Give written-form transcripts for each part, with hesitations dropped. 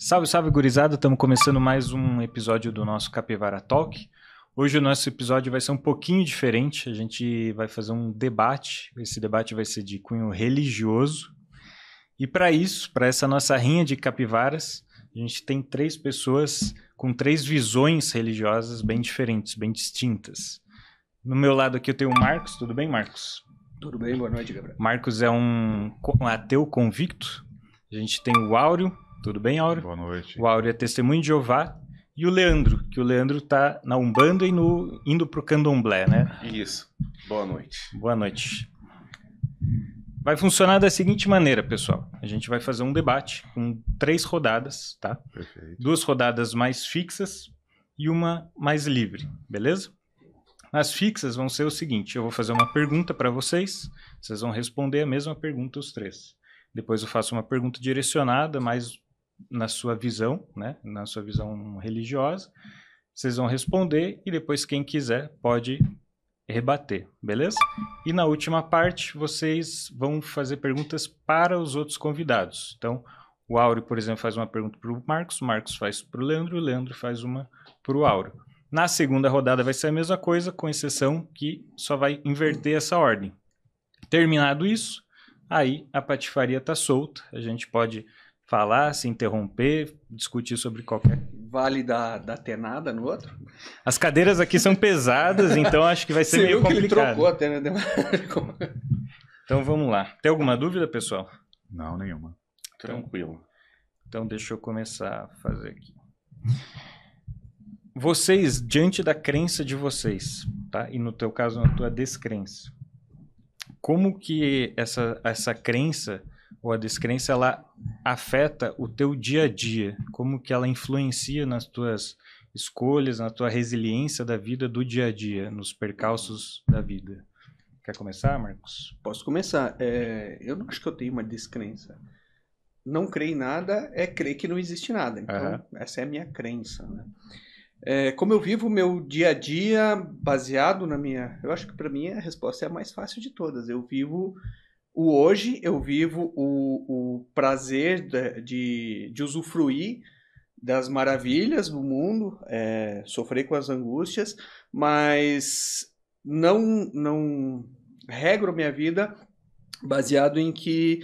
Salve, salve, gurizada! Estamos começando mais um episódio do nosso Capivara Talk. Hoje o nosso episódio vai ser um pouquinho diferente. A gente vai fazer um debate. Esse debate vai ser de cunho religioso. E para isso, para essa nossa rinha de capivaras, a gente tem três pessoas com três visões religiosas bem diferentes, bem distintas. No meu lado aqui eu tenho o Marcos. Tudo bem, Marcos? Tudo bem, boa noite, Gabriel. Marcos é um ateu convicto. A gente tem o Áureo. Tudo bem, Áureo? Boa noite. O Áureo é testemunho de Jeová. E o Leandro, que o Leandro tá na Umbanda e indo pro Candomblé, né? Isso. Boa noite. Boa noite. Vai funcionar da seguinte maneira, pessoal. A gente vai fazer um debate com 3 rodadas, tá? Perfeito. 2 rodadas mais fixas e uma mais livre, beleza? As fixas vão ser o seguinte: eu vou fazer uma pergunta para vocês, vocês vão responder a mesma pergunta os 3. Depois eu faço uma pergunta direcionada, mais na sua visão, né? Na sua visão religiosa. Vocês vão responder e depois quem quiser pode rebater, beleza? E na última parte vocês vão fazer perguntas para os outros convidados. Então, o Áureo, por exemplo, faz uma pergunta para o Marcos faz para o Leandro faz uma para o Áureo. Na segunda rodada vai ser a mesma coisa, com exceção que só vai inverter essa ordem. Terminado isso, aí a patifaria está solta, a gente pode falar, se interromper, discutir sobre qualquer... Vale dar tenada no outro? As cadeiras aqui são pesadas, então acho que vai ser meio complicado. Ele trocou até, né? Então vamos lá. Tem alguma dúvida, pessoal? Não, nenhuma. Tranquilo. Então deixa eu começar a fazer aqui. Vocês, diante da crença de vocês, tá? E no teu caso, na tua descrença, como que essa crença ou a descrença, ela afeta o teu dia a dia? Como que ela influencia nas tuas escolhas, na tua resiliência da vida do dia a dia, nos percalços da vida? Quer começar, Marcos? Posso começar. Eu não acho que eu tenho uma descrença. Não crer em nada é crer que não existe nada. Então, essa é a minha crença, né? Como eu vivo o meu dia a dia baseado na minha... Eu acho que para mim a resposta é a mais fácil de todas. Eu vivo o hoje, eu vivo o prazer de usufruir das maravilhas do mundo, sofrer com as angústias, mas não regro minha vida baseado em que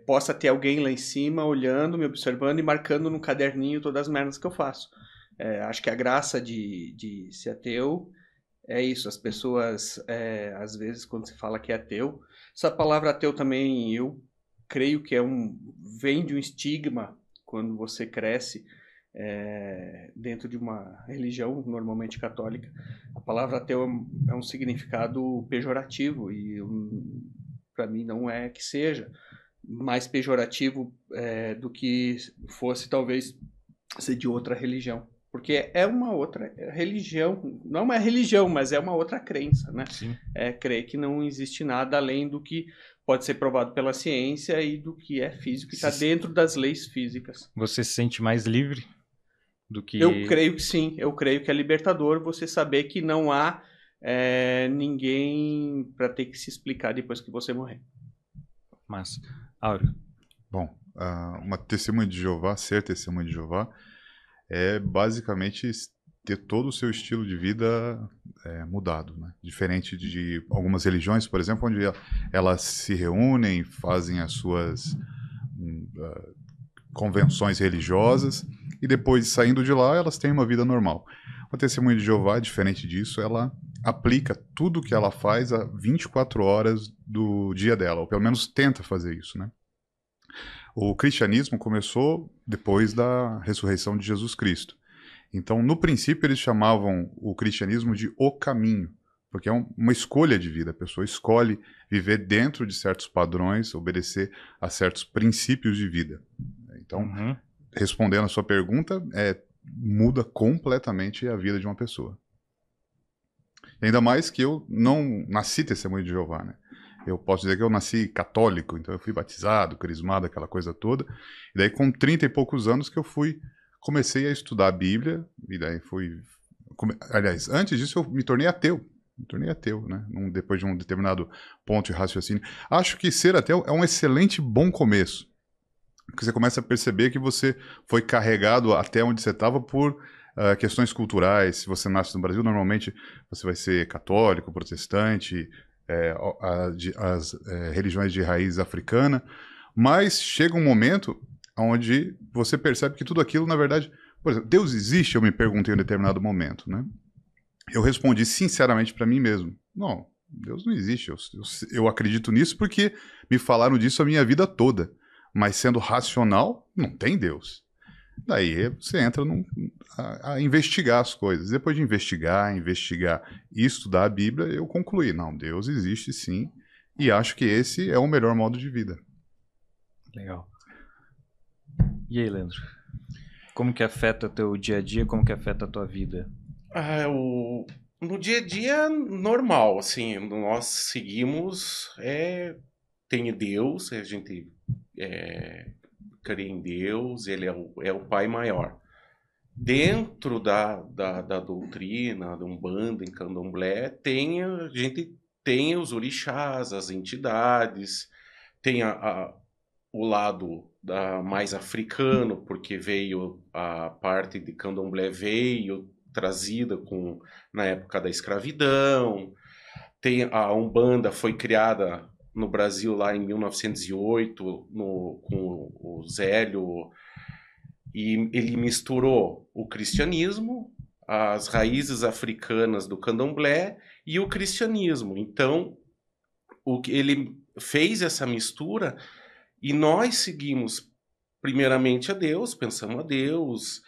possa ter alguém lá em cima olhando, me observando e marcando no caderninho todas as merdas que eu faço. Acho que a graça de ser ateu é isso. As pessoas, às vezes, quando se fala que é ateu, essa palavra ateu também, eu creio que vem de um estigma quando você cresce dentro de uma religião, normalmente católica. A palavra ateu é um significado pejorativo e para mim não é que seja mais pejorativo do que fosse talvez ser de outra religião. Porque é uma outra religião, não é uma religião, mas é uma outra crença, né? Sim. Crer que não existe nada além do que pode ser provado pela ciência e do que é físico e está dentro das leis físicas. Você se sente mais livre do que... Eu creio que sim, eu creio que é libertador você saber que não há ninguém para ter que se explicar depois que você morrer. Massa. Áureo. Bom, uma testemunha de Jeová, ser testemunha de Jeová, é basicamente ter todo o seu estilo de vida mudado, né? Diferente de algumas religiões, por exemplo, onde elas se reúnem, fazem as suas convenções religiosas e depois, saindo de lá, elas têm uma vida normal. A testemunha de Jeová, diferente disso, ela aplica tudo que ela faz a 24 horas do dia dela, ou pelo menos tenta fazer isso, né? O cristianismo começou depois da ressurreição de Jesus Cristo. Então, no princípio, eles chamavam o cristianismo de o caminho, porque é uma escolha de vida. A pessoa escolhe viver dentro de certos padrões, obedecer a certos princípios de vida. Então, respondendo a sua pergunta, muda completamente a vida de uma pessoa. Ainda mais que eu não nasci testemunho de Jeová, né? Eu posso dizer que eu nasci católico, então eu fui batizado, crismado, aquela coisa toda. E daí com 30 e poucos anos que eu comecei a estudar a Bíblia, e daí aliás, antes disso eu me tornei ateu. Né? Depois de um determinado ponto de raciocínio. Acho que ser ateu é um excelente bom começo. Porque você começa a perceber que você foi carregado até onde você estava por questões culturais. Se você nasce no Brasil, normalmente você vai ser católico, protestante, as religiões de raiz africana. Mas chega um momento onde você percebe que tudo aquilo, na verdade... Por exemplo, Deus existe? Eu me perguntei em um determinado momento, né? Eu respondi sinceramente para mim mesmo. Não, Deus não existe. Eu acredito nisso porque me falaram disso a minha vida toda. Mas sendo racional, não tem Deus. Daí você entra a investigar as coisas. Depois de investigar e estudar a Bíblia, eu concluí, não, Deus existe sim, e acho que esse é o melhor modo de vida. Legal. E aí, Leandro? Como que afeta o teu dia a dia, como que afeta a tua vida? No dia a dia, normal, assim, nós seguimos, tem Deus, a gente crê em Deus, ele é o Pai maior. Dentro da doutrina, da Umbanda, em Candomblé, a gente tem os orixás, as entidades, tem o lado mais africano, porque veio a parte de Candomblé veio trazida na época da escravidão. Tem a Umbanda, foi criada no Brasil lá em 1908 com o Zélio, e ele misturou o cristianismo, as raízes africanas do Candomblé e o cristianismo. Então, ele fez essa mistura e nós seguimos primeiramente a Deus, pensamos a Deus,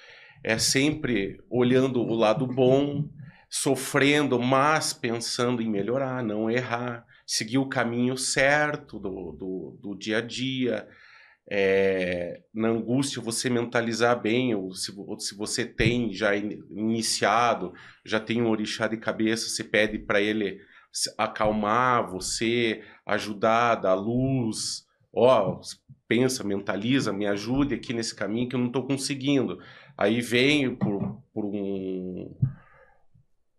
sempre olhando o lado bom, sofrendo, mas pensando em melhorar, não errar, seguir o caminho certo do dia a dia. Na angústia você mentalizar bem, ou se você tem já iniciado, já tem um orixá de cabeça, você pede para ele acalmar você, ajudar, dar luz, pensa, mentaliza, me ajude aqui nesse caminho que eu não estou conseguindo. Aí vem por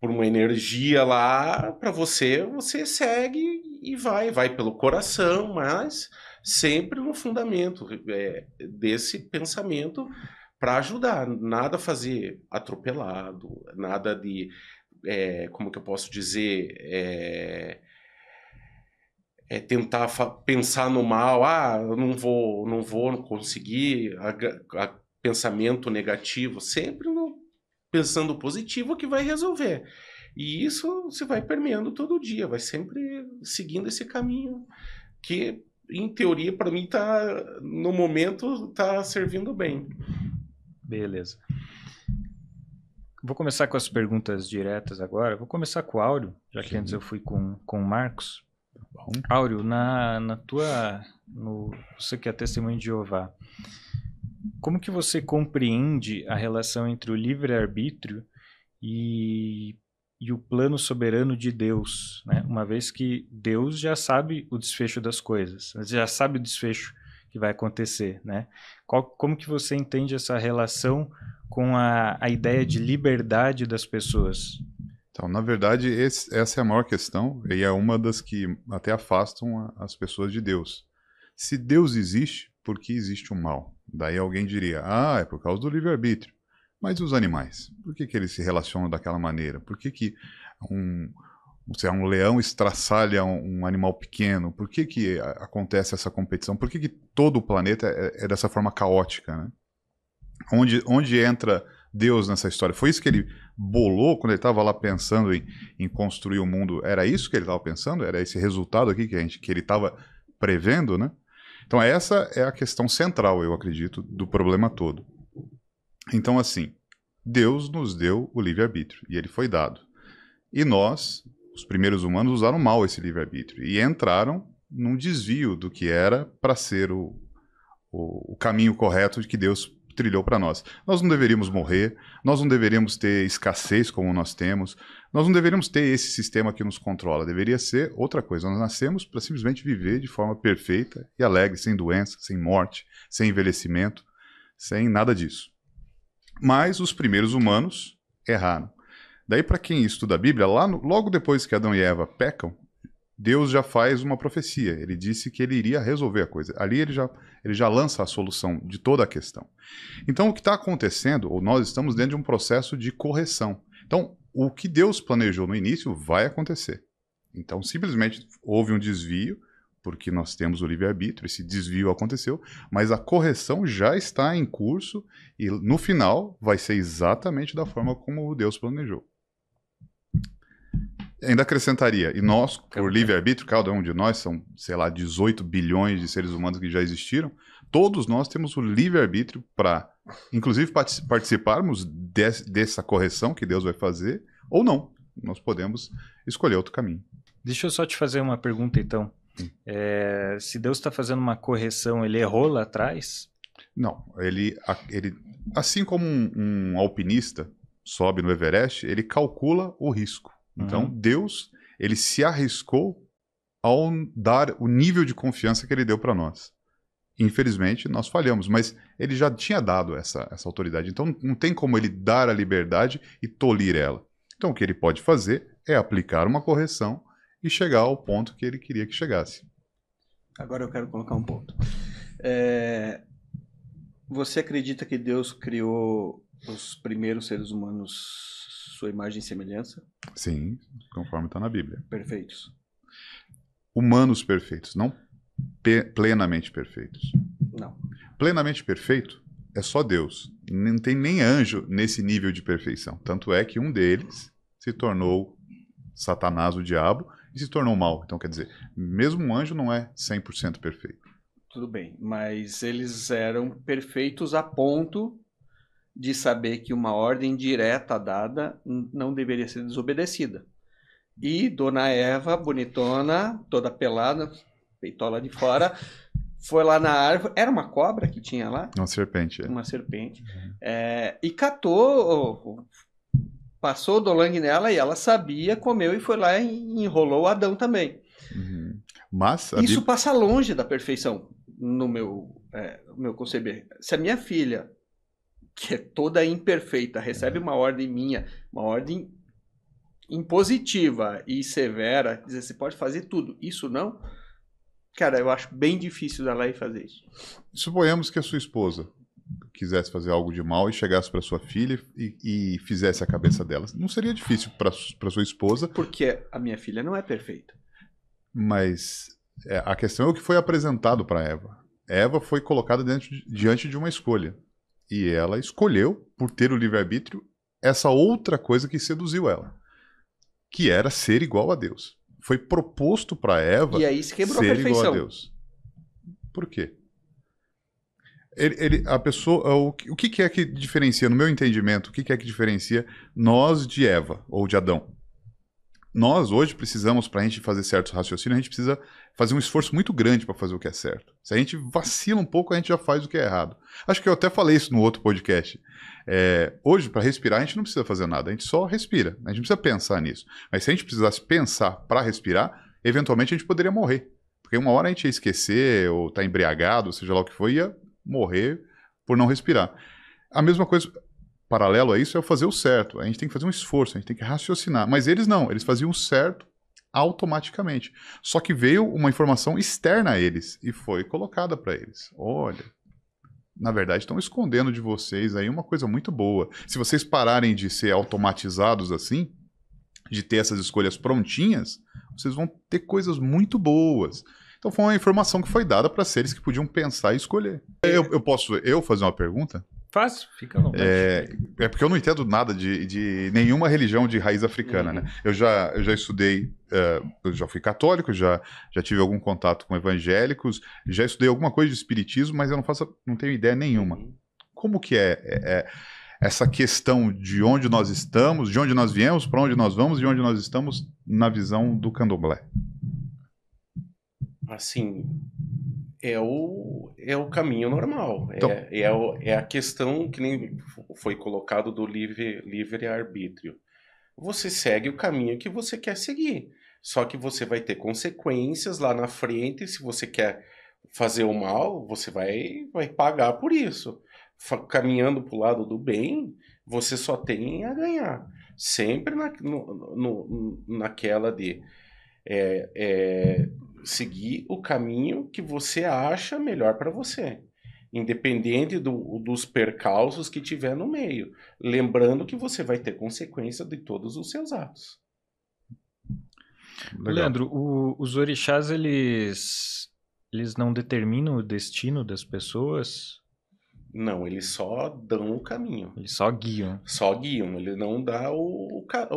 uma energia lá para você segue e vai pelo coração, mas sempre no fundamento desse pensamento para ajudar, nada fazer atropelado, nada de, como que eu posso dizer, tentar pensar no mal, eu não vou conseguir, pensamento negativo, sempre pensando positivo que vai resolver. E isso você vai permeando todo dia, vai sempre seguindo esse caminho que, em teoria, para mim, no momento, tá servindo bem. Beleza. Vou começar com as perguntas diretas agora. Vou começar com o Áureo, já que antes eu fui com o Marcos. Áureo, você que é testemunho de Jeová, como que você compreende a relação entre o livre-arbítrio e o plano soberano de Deus, né? Uma vez que Deus já sabe o desfecho das coisas, já sabe o desfecho que vai acontecer, né? Como que você entende essa relação com a ideia de liberdade das pessoas? Então, na verdade, essa é a maior questão e é uma das que até afastam as pessoas de Deus. Se Deus existe, por que existe o mal? Daí alguém diria, é por causa do livre-arbítrio. Mas e os animais? Por que eles se relacionam daquela maneira? Por que um leão estraçalha um animal pequeno? Por que acontece essa competição? Por que todo o planeta é dessa forma caótica, né? Onde entra Deus nessa história? Foi isso que ele bolou quando ele estava lá pensando em construir o mundo? Era isso que ele estava pensando? Era esse resultado aqui que ele estava prevendo, né? Então essa é a questão central, eu acredito, do problema todo. Então, assim, Deus nos deu o livre-arbítrio, e ele foi dado. E nós, os primeiros humanos, usaram mal esse livre-arbítrio, e entraram num desvio do que era para ser o caminho correto de que Deus trilhou para nós. Nós não deveríamos morrer, nós não deveríamos ter escassez como nós temos, nós não deveríamos ter esse sistema que nos controla, deveria ser outra coisa. Nós nascemos para simplesmente viver de forma perfeita e alegre, sem doença, sem morte, sem envelhecimento, sem nada disso. Mas os primeiros humanos erraram. Daí, para quem estuda a Bíblia, logo depois que Adão e Eva pecam, Deus já faz uma profecia. Ele disse que ele iria resolver a coisa. Ali ele já lança a solução de toda a questão. Então, o que está acontecendo, ou nós estamos dentro de um processo de correção. Então, o que Deus planejou no início vai acontecer. Então, simplesmente houve um desvio, porque nós temos o livre-arbítrio, esse desvio aconteceu, mas a correção já está em curso e no final vai ser exatamente da forma como Deus planejou. Ainda acrescentaria, e nós, por livre-arbítrio, cada um de nós, são, sei lá, 18 bilhões de seres humanos que já existiram, todos nós temos o livre-arbítrio para, inclusive, participarmos dessa correção que Deus vai fazer, ou não. Nós podemos escolher outro caminho. Deixa eu só te fazer uma pergunta, então. Se Deus está fazendo uma correção, ele errou lá atrás? Não, ele assim como um alpinista sobe no Everest, ele calcula o risco. Então, Deus, ele se arriscou ao dar o nível de confiança que ele deu para nós. Infelizmente, nós falhamos, mas ele já tinha dado essa autoridade. Então, não tem como ele dar a liberdade e tolir ela. Então, o que ele pode fazer é aplicar uma correção e chegar ao ponto que ele queria que chegasse. Agora eu quero colocar um ponto. Você acredita que Deus criou os primeiros seres humanos sua imagem e semelhança? Sim, conforme está na Bíblia. Perfeitos. Humanos perfeitos, não plenamente perfeitos. Não. Plenamente perfeito é só Deus. Não tem nem anjo nesse nível de perfeição. Tanto é que um deles se tornou Satanás, o diabo, e se tornou mal. Então, quer dizer, mesmo um anjo não é 100% perfeito. Tudo bem, mas eles eram perfeitos a ponto de saber que uma ordem direta dada não deveria ser desobedecida. E Dona Eva, bonitona, toda pelada, peitola de fora, foi lá na árvore. Era uma cobra que tinha lá? Uma serpente. Uma serpente. E catou, passou o dolangue nela e ela sabia, comeu e foi lá e enrolou o Adão também. Mas isso passa longe da perfeição, no meu conceber. Se a minha filha, que é toda imperfeita, recebe uma ordem minha, uma ordem impositiva e severa, dizer, você pode fazer tudo, isso não? Cara, eu acho bem difícil dela ir fazer isso. Suponhamos que a sua esposa quisesse fazer algo de mal e chegasse para sua filha e fizesse a cabeça dela. Não seria difícil para sua esposa. Porque a minha filha não é perfeita. Mas a questão é o que foi apresentado para Eva. Eva foi colocada diante de uma escolha. E ela escolheu, por ter o livre-arbítrio, essa outra coisa que seduziu ela. Que era ser igual a Deus. Foi proposto para Eva e aí se quebrou ser a perfeição. Igual a Deus. Por quê? A pessoa, o que é que diferencia, no meu entendimento, o que é que diferencia nós de Eva ou de Adão? Nós hoje precisamos, para a gente fazer certos raciocínios, a gente precisa fazer um esforço muito grande para fazer o que é certo. Se a gente vacila um pouco, a gente já faz o que é errado. Acho que eu até falei isso no outro podcast. Hoje, para respirar, a gente não precisa fazer nada, a gente só respira. A gente não precisa pensar nisso. Mas se a gente precisasse pensar para respirar, eventualmente a gente poderia morrer. Porque uma hora a gente ia esquecer, ou estar embriagado, seja lá o que for, ia morrer por não respirar. A mesma coisa, paralelo a isso, é fazer o certo. A gente tem que fazer um esforço, a gente tem que raciocinar. Mas eles não, eles faziam o certo automaticamente. Só que veio uma informação externa a eles e foi colocada para eles. Olha, na verdade estão escondendo de vocês aí uma coisa muito boa. Se vocês pararem de ser automatizados assim, de ter essas escolhas prontinhas, vocês vão ter coisas muito boas. Então foi uma informação que foi dada para seres que podiam pensar e escolher. Eu posso fazer uma pergunta? Fácil, fica à vontade. Porque eu não entendo nada de nenhuma religião de raiz africana, né? Eu já estudei, eu já fui católico, já tive algum contato com evangélicos, já estudei alguma coisa de espiritismo, mas eu não tenho ideia nenhuma. Como que é essa questão de onde nós estamos, de onde nós viemos, para onde nós vamos e onde nós estamos na visão do candomblé? Assim, é o caminho normal. Então, É a questão que nem foi colocado do livre-arbítrio. Você segue o caminho que você quer seguir. Só que você vai ter consequências lá na frente. Se você quer fazer o mal, você vai pagar por isso. Caminhando para o lado do bem, você só tem a ganhar. Sempre naquela de... seguir o caminho que você acha melhor para você, independente dos percalços que tiver no meio. Lembrando que você vai ter consequência de todos os seus atos. Legal. Leandro, os orixás, eles não determinam o destino das pessoas? Não, eles só dão o caminho. Eles só guiam. Só guiam. Ele não dá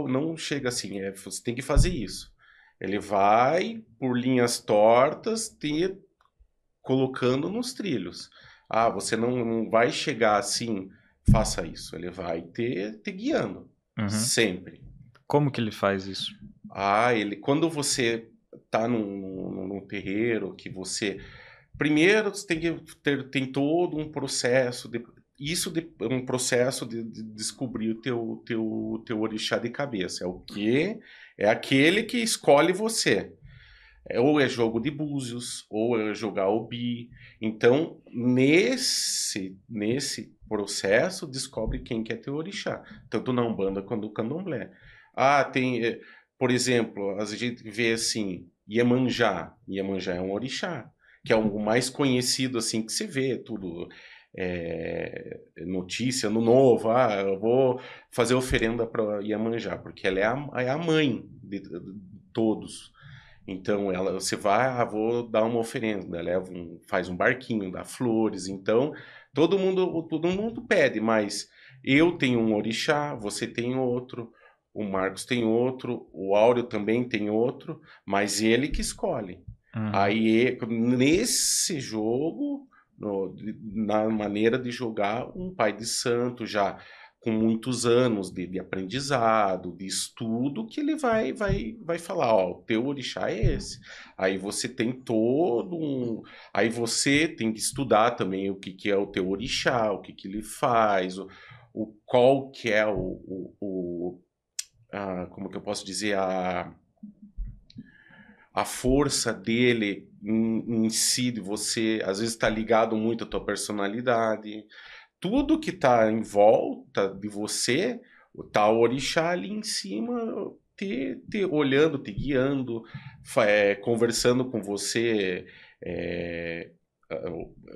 não chega assim, você tem que fazer isso. Ele vai por linhas tortas colocando nos trilhos. Ah, você não vai chegar assim, faça isso. Ele vai te guiando. Sempre. Como que ele faz isso? Quando você tá num terreiro, que você... Primeiro, você tem todo um processo, um processo de descobrir o teu orixá de cabeça. É o quê? É aquele que escolhe você. Ou é jogo de búzios, ou é jogar obi. Então, nesse processo, descobre quem que é teu orixá. Tanto na Umbanda quanto no Candomblé. Por exemplo, a gente vê assim, Iemanjá. Iemanjá é um orixá, que é o mais conhecido assim que se vê, tudo notícia no Novo, eu vou fazer oferenda para Iemanjá, porque ela é a mãe de todos. Então você vai, vou dar uma oferenda, faz um barquinho, dá flores. Então todo mundo pede, mas eu tenho um orixá, você tem outro, o Marcos tem outro, o Áureo também tem outro, mas ele que escolhe. Aí, nesse jogo, na maneira de jogar, um pai de santo já com muitos anos de aprendizado, de estudo, que ele vai falar, o teu orixá é esse. Aí você tem Aí você tem que estudar também o que é o teu orixá, o que ele faz, qual que é como que eu posso dizer, a força dele em si, de você, às vezes está ligado muito à tua personalidade. Tudo que está em volta de você, tá o orixá ali em cima, te olhando, te guiando, conversando com você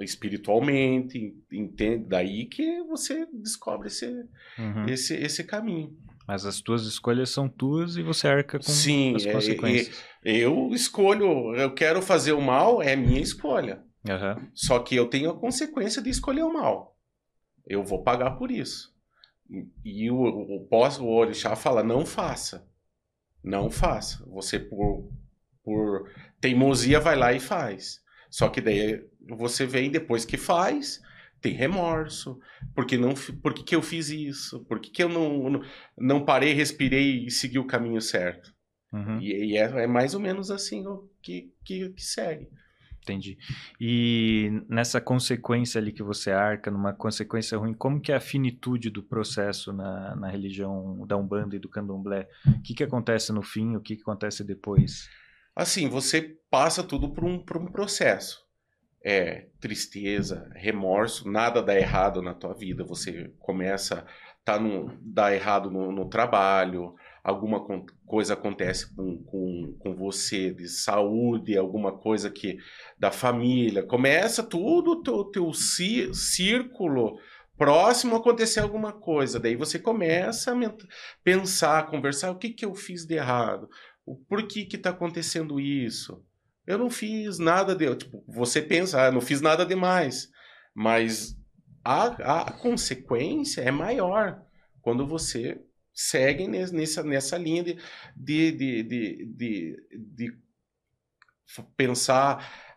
espiritualmente, entende? Daí que você descobre esse caminho. Mas as tuas escolhas são tuas e você arca com as consequências. Eu escolho, eu quero fazer o mal, é minha escolha. Só que eu tenho a consequência de escolher o mal. Eu vou pagar por isso. E o orixá fala, não faça. Não faça. Você, por teimosia, vai lá e faz. Só que daí você vem, depois que faz, tem remorso. Por que eu fiz isso? Por que eu não parei, respirei e segui o caminho certo? E é mais ou menos assim que segue. Entendi. E nessa consequência ali que você arca, numa consequência ruim, como que é a finitude do processo na religião da Umbanda e do Candomblé? O que acontece no fim, o que acontece depois? Assim, você passa tudo por um processo. Tristeza, remorso, nada dá errado na tua vida. Você começa dá errado no trabalho, alguma coisa acontece com você de saúde, alguma coisa da família. Começa tudo o teu círculo próximo a acontecer alguma coisa. Daí você começa a pensar, conversar, o que eu fiz de errado? Por que está acontecendo isso? Eu não fiz nada você pensa, não fiz nada demais. Mas a consequência é maior quando você segue nessa linha de pensar,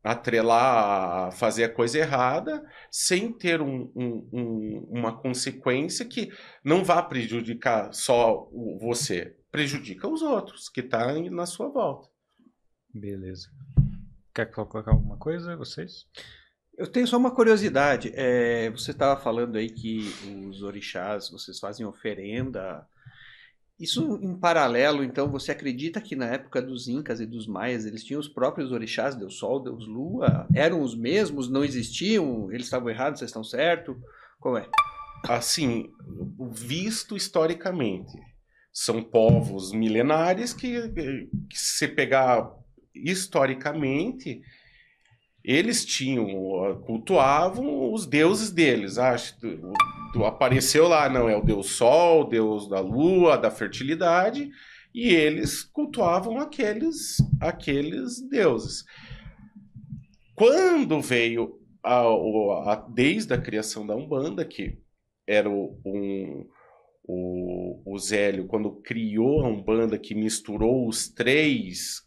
atrelar a fazer a coisa errada sem ter uma consequência que não vá prejudicar só você, prejudica os outros que estão na sua volta. Beleza. Quer colocar alguma coisa, vocês? Eu tenho só uma curiosidade. Você estava falando aí que os orixás, vocês fazem oferenda. Isso em paralelo, então, você acredita que na época dos Incas e dos Maias eles tinham os próprios orixás, Deus Sol, Deus Lua? Eram os mesmos? Não existiam? Eles estavam errados, vocês estão certos? Qual é? Assim, visto historicamente, São povos milenares que se pegar historicamente, eles cultuavam os deuses deles. Apareceu lá, não, é o deus Sol, o deus da lua, da fertilidade, e eles cultuavam aqueles deuses. Quando veio desde a criação da Umbanda, que era o Zélio, quando criou a Umbanda, que misturou os três,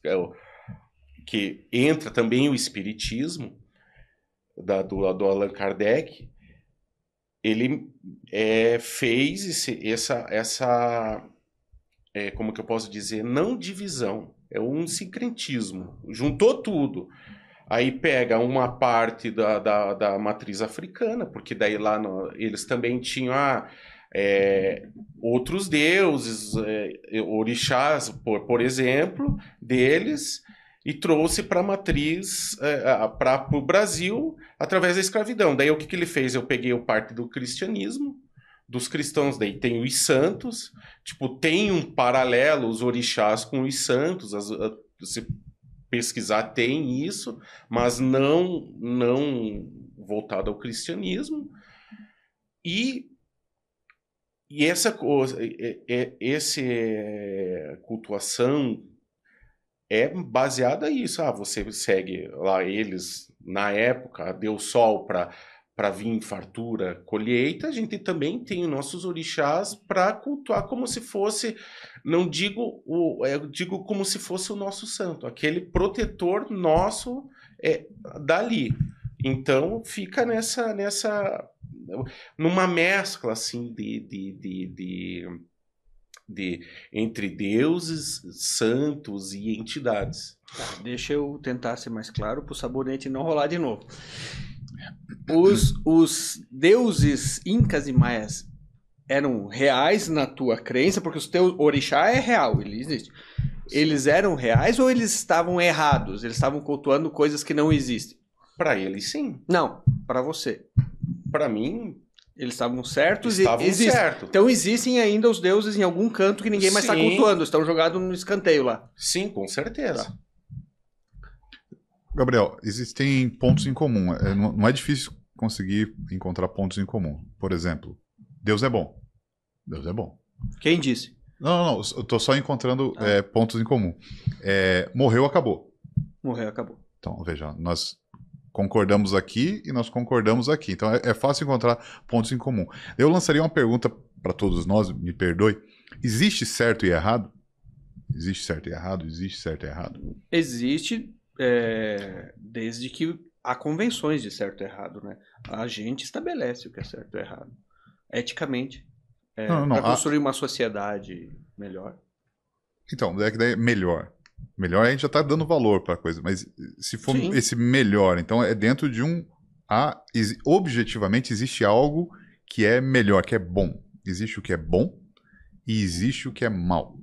que entra também o espiritismo do Allan Kardec, ele fez essa como que eu posso dizer, não divisão, é um sincretismo, juntou tudo. Aí pega uma parte da matriz africana, porque daí lá eles também tinham outros deuses, orixás, por exemplo, deles, e trouxe para a matriz, para o Brasil, através da escravidão. Daí o que ele fez? Eu peguei o parte do cristianismo, dos cristãos, daí tem os santos, tipo, tem um paralelo, os orixás com os santos, se pesquisar tem isso, mas não voltado ao cristianismo, e essa cultuação é baseada nisso. Você segue lá eles, na época, deu sol para vir fartura, colheita. A gente também tem os nossos orixás para cultuar como se fosse, não digo, eu digo como se fosse o nosso santo, aquele protetor nosso dali. Então fica numa mescla assim entre deuses, santos e entidades. Tá, deixa eu tentar ser mais claro para o sabonete não rolar de novo. Os deuses incas e maias eram reais na tua crença, porque o teu orixá é real, ele existe. Eles eram reais ou eles estavam errados? Eles estavam cultuando coisas que não existem? Para eles, sim. Não, para você. Para mim, eles estavam certos estavam e existem. Certo. Então existem ainda os deuses em algum canto que ninguém mais está cultuando, estão jogados no escanteio lá. Sim, com certeza. Tá. Gabriel, existem pontos em comum. Não é difícil conseguir encontrar pontos em comum. Por exemplo, Deus é bom. Deus é bom. Quem disse? Não. Eu tô só encontrando pontos em comum. Morreu, acabou. Morreu, acabou. Então, veja, nós concordamos aqui e nós concordamos aqui. Então, é fácil encontrar pontos em comum. Eu lançaria uma pergunta para todos nós, me perdoe. Existe certo e errado? Existe certo e errado? Existe certo e errado? Existe... desde que há convenções de certo e errado, né? A gente estabelece o que é certo e errado, eticamente, para construir uma sociedade melhor. Então, daí melhor. Melhor a gente já está dando valor para a coisa, mas se for esse melhor, então é dentro de objetivamente existe algo que é melhor, que é bom. Existe o que é bom e existe o que é mal.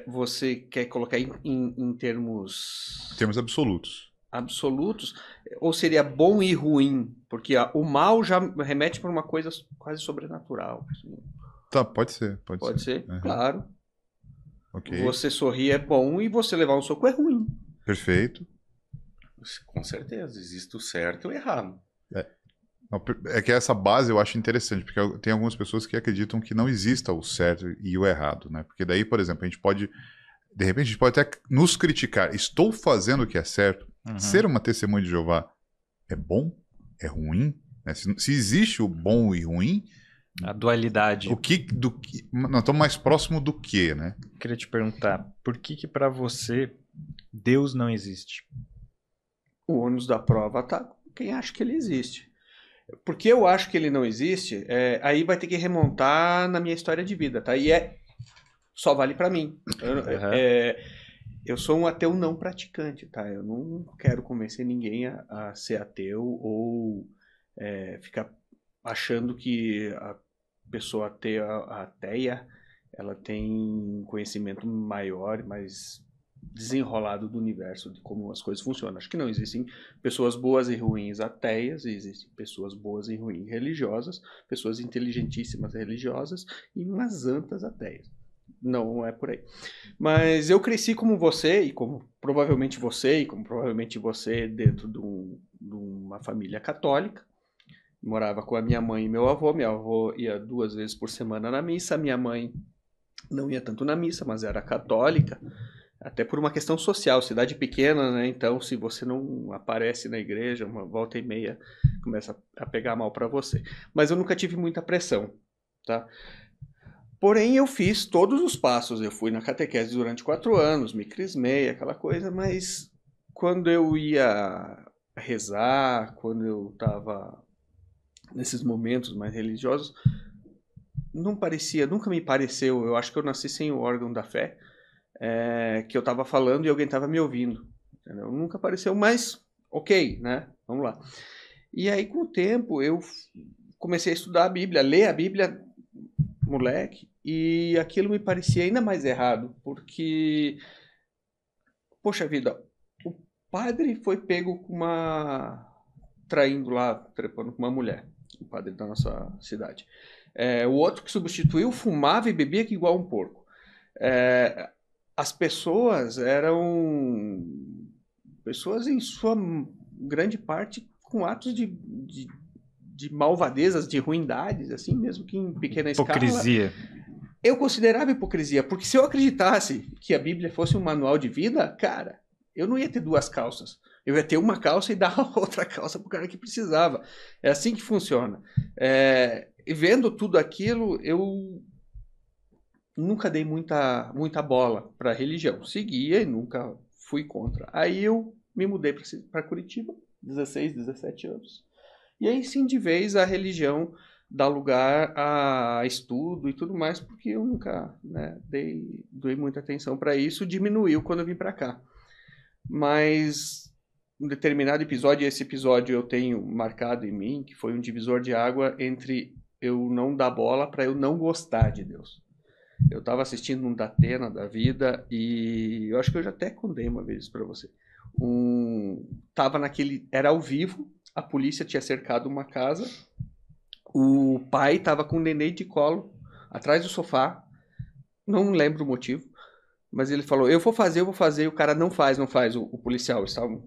Você quer colocar em termos... Termos absolutos. Absolutos? Ou seria bom e ruim? Porque o mal já remete para uma coisa quase sobrenatural. Assim. Tá, pode ser. Pode ser, uhum. Claro. Okay. Você sorrir é bom e você levar um soco é ruim. Perfeito. Com certeza, existe o certo e o errado. É que essa base eu acho interessante, porque tem algumas pessoas que acreditam que não exista o certo e o errado, né? Porque daí, por exemplo, de repente a gente pode até nos criticar. Estou fazendo o que é certo. Uhum. Ser uma testemunha de Jeová é bom? É ruim? Né? Se existe o bom e ruim... A dualidade. Nós estamos mais próximo do que, né? Queria te perguntar, por que para você Deus não existe? O ônus da prova tá quem acha que ele existe. Porque eu acho que ele não existe, aí vai ter que remontar na minha história de vida, tá? E só vale pra mim. Eu sou um ateu não praticante, tá? Eu não quero convencer ninguém a ser ateu ou ficar achando que a pessoa ateia, ela tem conhecimento maior, mais desenrolado do universo, de como as coisas funcionam. Acho que não existem pessoas boas e ruins ateias, existem pessoas boas e ruins religiosas, pessoas inteligentíssimas religiosas e umas antas ateias. Não é por aí. Mas eu cresci como você, e como provavelmente você, dentro de uma família católica. Morava com a minha mãe e meu avô. Meu avô ia 2 vezes por semana na missa. Minha mãe não ia tanto na missa, mas era católica. Até por uma questão social, cidade pequena, né? Então, se você não aparece na igreja, uma volta e meia começa a pegar mal para você. Mas eu nunca tive muita pressão, tá? Porém, eu fiz todos os passos. Eu fui na catequese durante 4 anos, me crismei, aquela coisa, mas quando eu ia rezar, quando eu estava nesses momentos mais religiosos, nunca me pareceu, eu acho que eu nasci sem o órgão da fé, que eu estava falando e alguém estava me ouvindo. Entendeu? Nunca pareceu, mas ok, né? Vamos lá. E aí, com o tempo, eu comecei a estudar a Bíblia, ler a Bíblia, moleque, e aquilo me parecia ainda mais errado, porque, poxa vida, o padre foi pego traindo lá, trepando com uma mulher, o padre da nossa cidade. O outro que substituiu fumava e bebia que igual um porco. As pessoas eram pessoas, em sua grande parte, com atos de malvadezas, de ruindades, assim, mesmo que em pequena Hipocrisia. escala. Eu considerava hipocrisia, porque se eu acreditasse que a Bíblia fosse um manual de vida, cara, eu não ia ter 2 calças. Eu ia ter uma calça e dar outra calça pro cara que precisava. É assim que funciona. E vendo tudo aquilo, eu nunca dei muita bola para a religião. Seguia e nunca fui contra. Aí eu me mudei para Curitiba, 16, 17 anos. E aí sim, de vez, a religião dá lugar a estudo e tudo mais, porque eu nunca, né, dei muita atenção para isso. Diminuiu quando eu vim para cá. Mas um determinado episódio, esse episódio eu tenho marcado em mim, que foi um divisor de água entre eu não dar bola para eu não gostar de Deus. Eu estava assistindo um Datena da vida e eu acho que eu já até contei uma vez para você. Era ao vivo, a polícia tinha cercado uma casa, o pai estava com o nenê de colo atrás do sofá, não lembro o motivo, mas ele falou, eu vou fazer, e o cara não faz, o policial estava,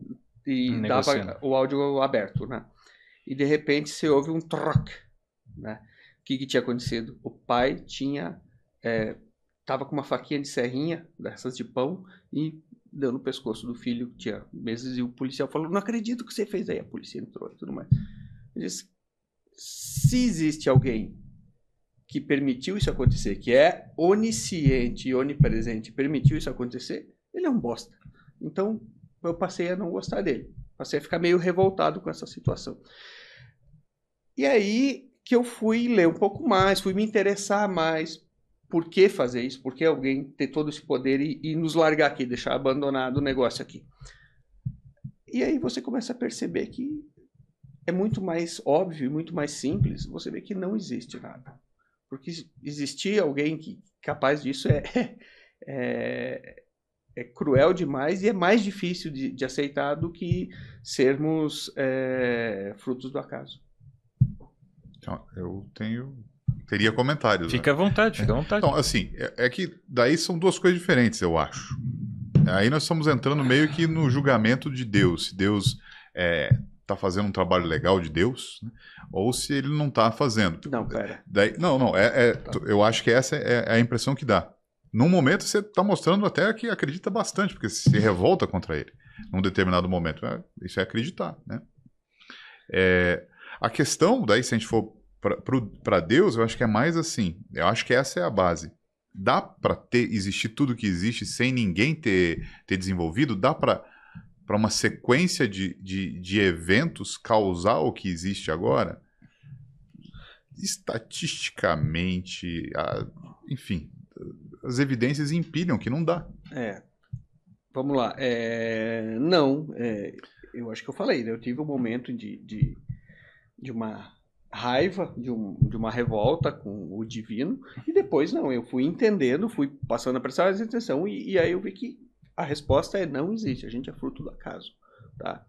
e dava o áudio aberto, né? E de repente você ouve um troc, né? O que tinha acontecido? O pai tava com uma faquinha de serrinha, dessas de pão, e deu no pescoço do filho, que tinha meses, e o policial falou, não acredito que você fez. Aí a polícia entrou e tudo mais. Ele disse, se existe alguém que permitiu isso acontecer, que é onisciente e onipresente, permitiu isso acontecer, ele é um bosta. Então, eu passei a não gostar dele. Passei a ficar meio revoltado com essa situação. E aí que eu fui ler um pouco mais, fui me interessar mais. Por que fazer isso? Por que alguém ter todo esse poder e nos largar aqui, deixar abandonado o negócio aqui? E aí você começa a perceber que é muito mais óbvio, muito mais simples. Você vê que não existe nada. Porque existir alguém capaz disso é cruel demais e é mais difícil de aceitar do que sermos frutos do acaso. Então, teria comentários. Fica à vontade, fica à vontade. Então, assim, que daí são 2 coisas diferentes, eu acho. Aí nós estamos entrando meio que no julgamento de Deus. Se Deus está fazendo um trabalho legal de Deus, né? Ou se ele não está fazendo. Não, pera. Eu acho que essa é a impressão que dá. Num momento você está mostrando até que acredita bastante, porque se revolta contra ele num determinado momento. Isso é acreditar, né? A questão, daí, se a gente for para Deus, eu acho que é mais assim. Eu acho que essa é a base. Dá para existir tudo que existe sem ninguém ter desenvolvido? Dá para uma sequência de eventos causar o que existe agora? Estatisticamente, enfim, as evidências empilham que não dá. Vamos lá. Não, eu acho que eu falei, né? Eu tive um momento de uma raiva, de uma revolta com o divino, e depois não, eu fui entendendo, fui passando a prestar mais atenção, e aí eu vi que A resposta é não existe, a gente é fruto do acaso, tá?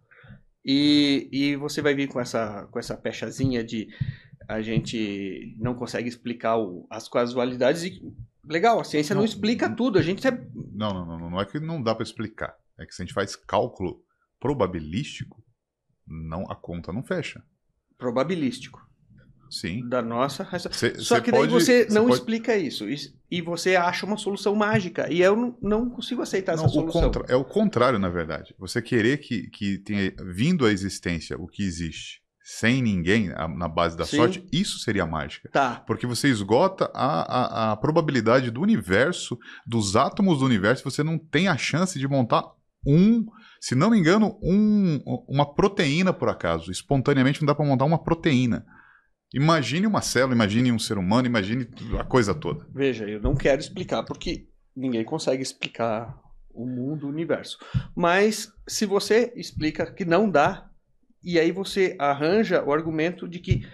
E você vai vir com essa pechazinha de a gente não consegue explicar as casualidades e legal, a ciência não explica tudo, a gente Não é que não dá para explicar, é que se a gente faz cálculo probabilístico, a conta não fecha. probabilístico. Sim. Da nossa raça. Só que daí você não explica isso. E você acha uma solução mágica. E eu não consigo aceitar essa solução. É o contrário, na verdade. Você querer que tenha vindo à existência o que existe sem ninguém na base da sorte, isso seria mágica. Tá. Porque você esgota a probabilidade do universo, dos átomos do universo, você não tem a chance de montar se não me engano, uma proteína, por acaso. Espontaneamente não dá para montar uma proteína. Imagine uma célula, imagine um ser humano, imagine a coisa toda. Veja, eu não quero explicar, porque ninguém consegue explicar o mundo, o universo. Mas se você explica que não dá, e aí você arranja o argumento de que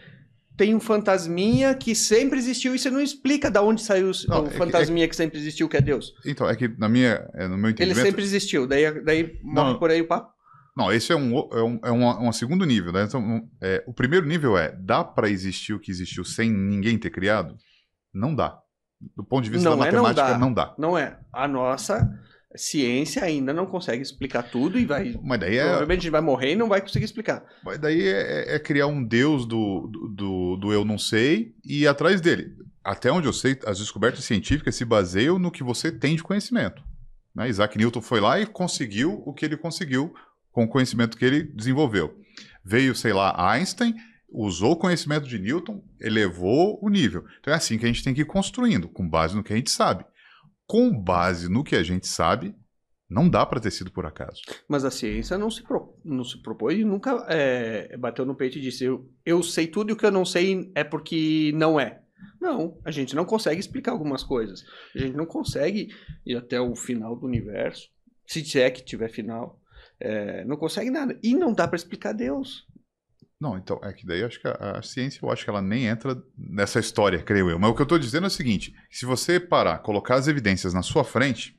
tem um fantasminha que sempre existiu, e você não explica de onde saiu o fantasminha que sempre existiu, que é Deus. Então, é que no meu entendimento... Ele sempre existiu, daí morre por aí o papo. Não, esse é um segundo nível, né? Então, o primeiro nível dá para existir o que existiu sem ninguém ter criado? Não dá. Do ponto de vista da matemática, não dá. Não é. A nossa ciência ainda não consegue explicar tudo e vai... Mas daí provavelmente a gente vai morrer e não vai conseguir explicar. Mas daí é criar um deus do eu não sei e ir atrás dele. Até onde eu sei, as descobertas científicas se baseiam no que você tem de conhecimento. Né? Isaac Newton foi lá e conseguiu o que ele conseguiu com o conhecimento que ele desenvolveu. Veio, sei lá, Einstein, usou o conhecimento de Newton, elevou o nível. Então é assim que a gente tem que ir construindo, com base no que a gente sabe. Com base no que a gente sabe, não dá para ter sido por acaso. Mas a ciência não se propõe e nunca bateu no peito e disse eu sei tudo e o que eu não sei é porque não é. Não, a gente não consegue explicar algumas coisas. A gente não consegue ir até o final do universo, se é que tiver final. Não consegue nada. E não dá para explicar Deus. Não, então, é que daí eu acho que a ciência, eu acho que ela nem entra nessa história, creio eu. Mas o que eu estou dizendo é o seguinte, se você parar, colocar as evidências na sua frente,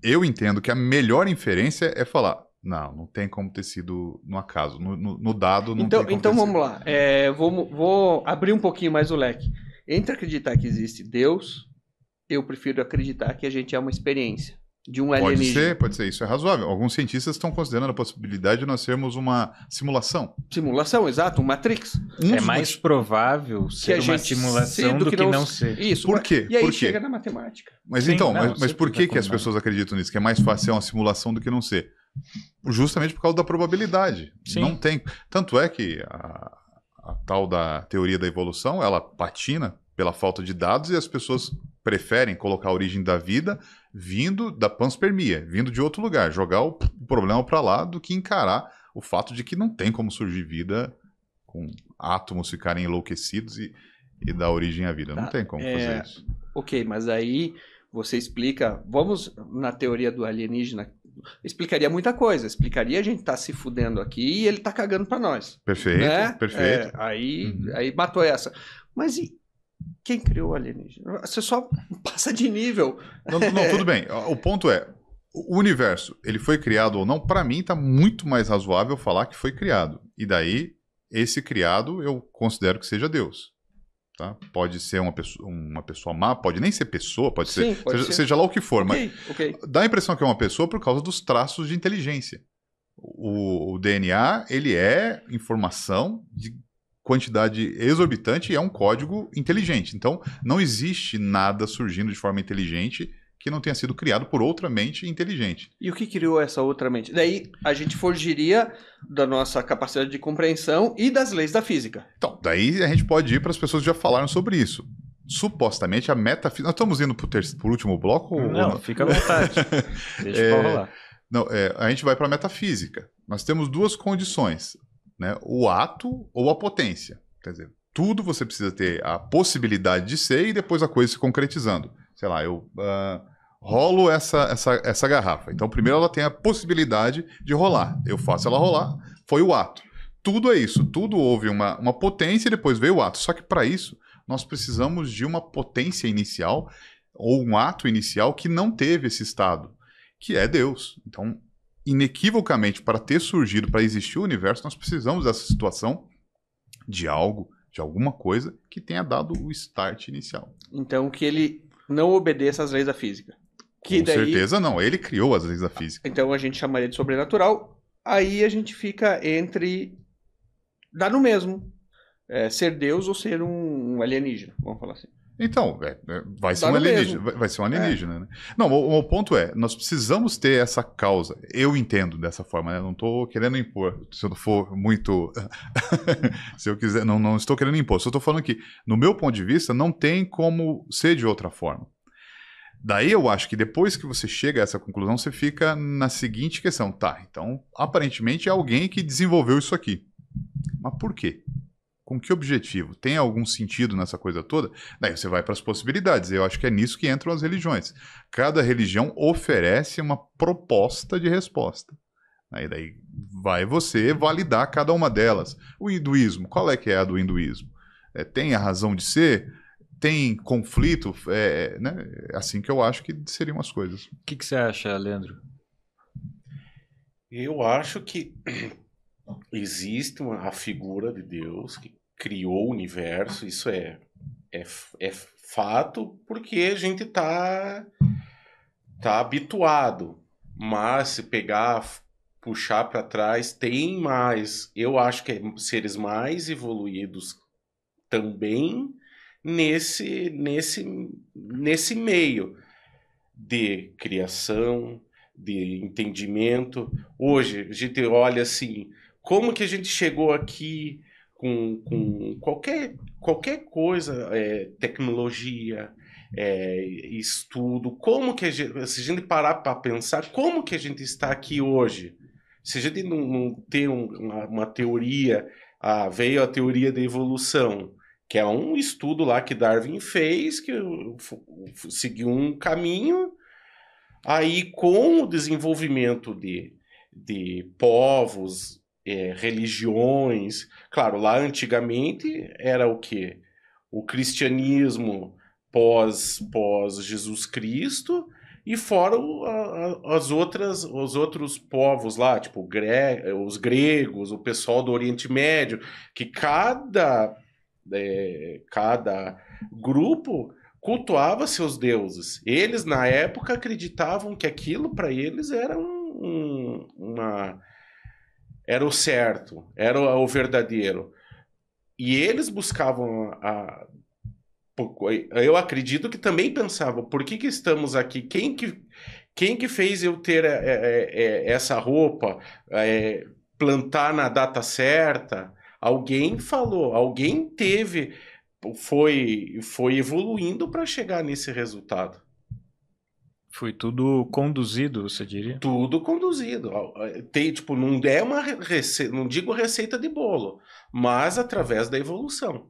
eu entendo que a melhor inferência é falar, não tem como ter sido no acaso, no dado não tem como então ter vamos sido. lá, vou abrir um pouquinho mais o leque. Entre acreditar que existe Deus, eu prefiro acreditar que a gente é uma experiência de um alienígena. Pode ser, isso é razoável. Alguns cientistas estão considerando a possibilidade de nós sermos uma simulação. Simulação, exato, um Matrix. É mais provável ser uma simulação do que não ser. Isso. Por quê? E aí Por quê? chega na matemática. Mas Sim, então, não, mas por que as pessoas acreditam nisso? Que é mais fácil ser uma simulação do que não ser? Justamente por causa da probabilidade. Sim. Não tem. Tanto é que a tal da teoria da evolução, ela patina pela falta de dados e as pessoas preferem colocar a origem da vida vindo da panspermia, vindo de outro lugar, jogar o problema para lá do que encarar o fato de que não tem como surgir vida com átomos ficarem enlouquecidos e dar origem à vida. Não tem como fazer isso. Ok, mas aí você explica, vamos na teoria do alienígena, explicaria muita coisa, explicaria a gente tá se fudendo aqui e ele tá cagando para nós. Perfeito, né? perfeito. Aí matou essa. Mas e quem criou o alienígena? Você só passa de nível. Não, tudo bem. O ponto é, o universo, ele foi criado ou não? Para mim, tá muito mais razoável falar que foi criado. E daí, esse criado, eu considero que seja Deus. Tá? Pode ser uma pessoa má, pode nem ser pessoa, pode ser, seja lá o que for, okay. Dá a impressão que é uma pessoa por causa dos traços de inteligência. O DNA, ele é informação de quantidade exorbitante e é um código inteligente. Então, não existe nada surgindo de forma inteligente que não tenha sido criado por outra mente inteligente. E o que criou essa outra mente? Daí a gente fugiria da nossa capacidade de compreensão e das leis da física. Então, daí a gente pode ir para as pessoas que já falaram sobre isso. Supostamente a metafísica... Nós estamos indo para o último bloco? Não, fica à vontade. Deixa eu rolar. Não, a gente vai para a metafísica. Nós temos duas condições, né? O ato ou a potência. Quer dizer, tudo você precisa ter a possibilidade de ser e depois a coisa se concretizando. Sei lá, eu rolo essa garrafa. Então, primeiro ela tem a possibilidade de rolar. Eu faço ela rolar, foi o ato. Tudo é isso. Tudo houve uma potência e depois veio o ato. Só que para isso, nós precisamos de uma potência inicial ou um ato inicial que não teve esse estado. que é Deus. Então, inequivocamente, para ter surgido, para existir o universo, nós precisamos dessa situação de algo, de alguma coisa que tenha dado o start inicial. Então, que ele não obedeça às leis da física. Que Com daí, certeza não, ele criou as leis da física. então a gente chamaria de sobrenatural. Aí a gente fica entre... Dá no mesmo. Ser Deus ou ser um alienígena, vamos falar assim. Então, vai ser Dá um no alienígena. mesmo. Vai ser um alienígena, né? Não, o ponto é, nós precisamos ter essa causa. Eu entendo dessa forma, né? Não estou querendo impor. Se eu não for muito... se eu quiser... Não estou querendo impor. Só estou falando que, no meu ponto de vista, não tem como ser de outra forma. Daí eu acho que depois que você chega a essa conclusão, você fica na seguinte questão. Tá, então, aparentemente é alguém que desenvolveu isso aqui. Mas por quê? Com que objetivo? Tem algum sentido nessa coisa toda? Daí você vai para as possibilidades. Eu acho que é nisso que entram as religiões. Cada religião oferece uma proposta de resposta. Aí daí vai você validar cada uma delas. O hinduísmo, qual é que é a do hinduísmo? Tem a razão de ser? Tem conflito? Né? Assim que eu acho que seriam as coisas. O que você acha, Leandro? Eu acho que existe a figura de Deus que criou o universo, isso é fato, porque a gente tá habituado. Mas se pegar, puxar para trás, tem mais. Eu acho que seres mais evoluídos também nesse meio de criação, de entendimento. Hoje a gente olha assim, como que a gente chegou aqui com qualquer coisa, tecnologia, estudo, como que se a gente parar para pensar, como que a gente está aqui hoje? Se a gente não ter uma teoria, veio a teoria da evolução, que é um estudo lá que Darwin fez, que seguiu um caminho, aí com o desenvolvimento de povos, religiões, claro, lá antigamente era o quê? O cristianismo pós Jesus Cristo, e fora os outros povos lá, tipo os gregos, o pessoal do Oriente Médio, que cada grupo cultuava seus deuses. Eles, na época, acreditavam que aquilo para eles era era o certo, era o verdadeiro. E eles buscavam eu acredito que também pensavam, por que estamos aqui? Quem que fez eu ter essa roupa, plantar na data certa? Alguém falou, alguém foi evoluindo para chegar nesse resultado. Foi tudo conduzido, você diria? Tudo conduzido. Tem, tipo, não é uma receita, não digo receita de bolo, mas através da evolução.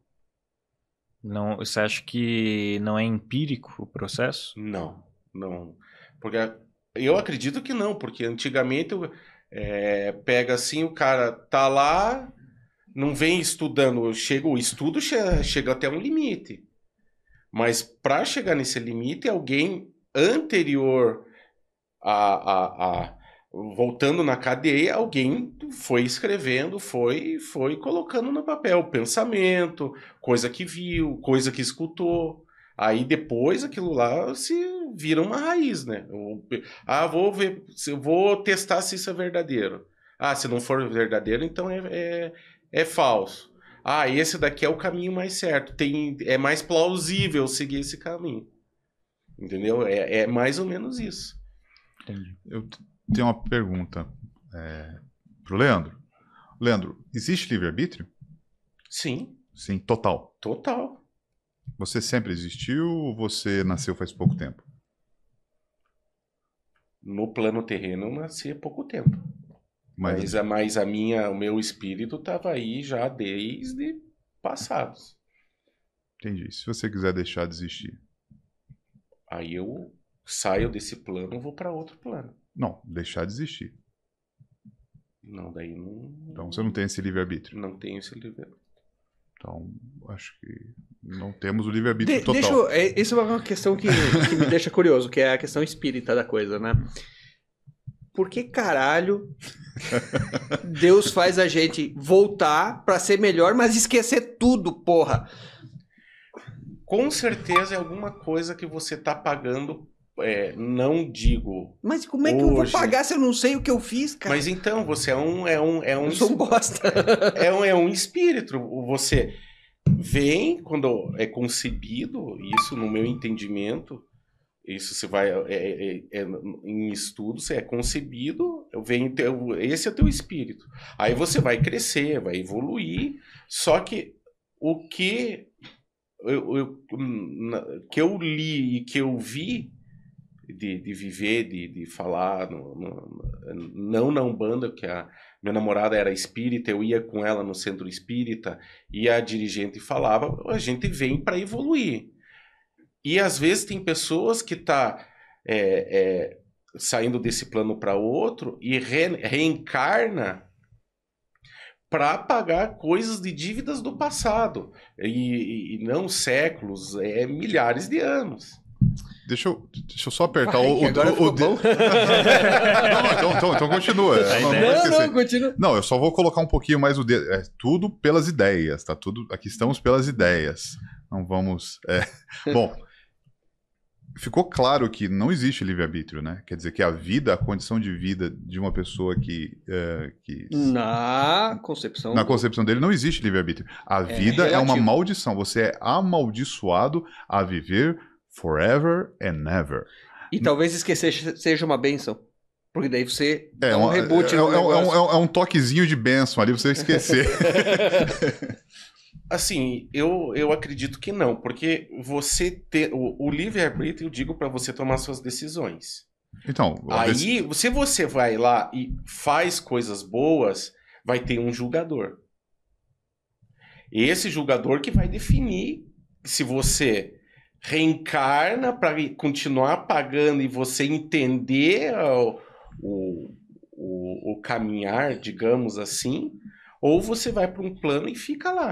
Não, você acha que não é empírico o processo? Não. Porque eu acredito que não, porque antigamente pega assim, o cara tá lá, não vem estudando, o estudo chega até um limite. Mas para chegar nesse limite, alguém anterior voltando na cadeia, alguém foi escrevendo, foi colocando no papel pensamento, coisa que viu, coisa que escutou. Aí depois aquilo lá se vira uma raiz, né? Vou ver, vou testar se isso é verdadeiro. Se não for verdadeiro, então é falso. Esse daqui é o caminho mais certo. É mais plausível seguir esse caminho. Entendeu? É mais ou menos isso. Entendi. Eu tenho uma pergunta pro Leandro. Leandro, existe livre-arbítrio? Sim. Sim, total. Total. Você sempre existiu ou você nasceu faz pouco tempo? No plano terreno eu nasci há pouco tempo. Mas o meu espírito estava aí já desde passados. Entendi. Se você quiser deixar de existir. Aí eu saio desse plano e vou para outro plano. Não, deixar de existir. Não, daí não... Então você não tem esse livre-arbítrio? Não tenho esse livre-arbítrio. Então, acho que não temos o livre-arbítrio total. Isso é uma questão que me deixa curioso, que é a questão espírita da coisa, né? por que caralho Deus faz a gente voltar pra ser melhor, mas esquecer tudo, porra? Com certeza é alguma coisa que você tá pagando, não digo. Mas como é que eu vou Hoje. pagar se eu não sei o que eu fiz, cara? Mas então, você Eu sou um bosta. é um espírito. Você vem quando é concebido, isso no meu entendimento, isso você vai em estudo, você é concebido, esse é teu espírito. Aí você vai crescer, vai evoluir, só que o que eu li e que eu vi de viver, de falar, não na Umbanda, que a minha namorada era espírita, eu ia com ela no centro espírita e a dirigente falava, a gente vem para evoluir. E às vezes tem pessoas que tá saindo desse plano para outro e reencarna para pagar coisas de dívidas do passado. E não séculos, milhares de anos. Deixa eu só apertar Agora ficou bom. Então continua. Não, continua. Não, eu só vou colocar um pouquinho mais o dedo. É tudo pelas ideias, tá? Tudo aqui estamos pelas ideias. Não vamos. Bom, ficou claro que não existe livre-arbítrio, né? Quer dizer que a vida, a condição de vida de uma pessoa que Na concepção dele não existe livre-arbítrio. A vida é uma maldição. Você é amaldiçoado a viver forever and ever. E talvez esquecer seja uma bênção. Porque daí você dá um reboot no negócio. É um toquezinho de bênção ali pra você esquecer. Assim, eu acredito que não, porque você ter o livre-arbítrio, eu digo para você tomar suas decisões. Então, aí, se você vai lá e faz coisas boas, vai ter um julgador. Esse julgador que vai definir se você reencarna para continuar pagando e você entender o caminhar, digamos assim, ou você vai para um plano e fica lá.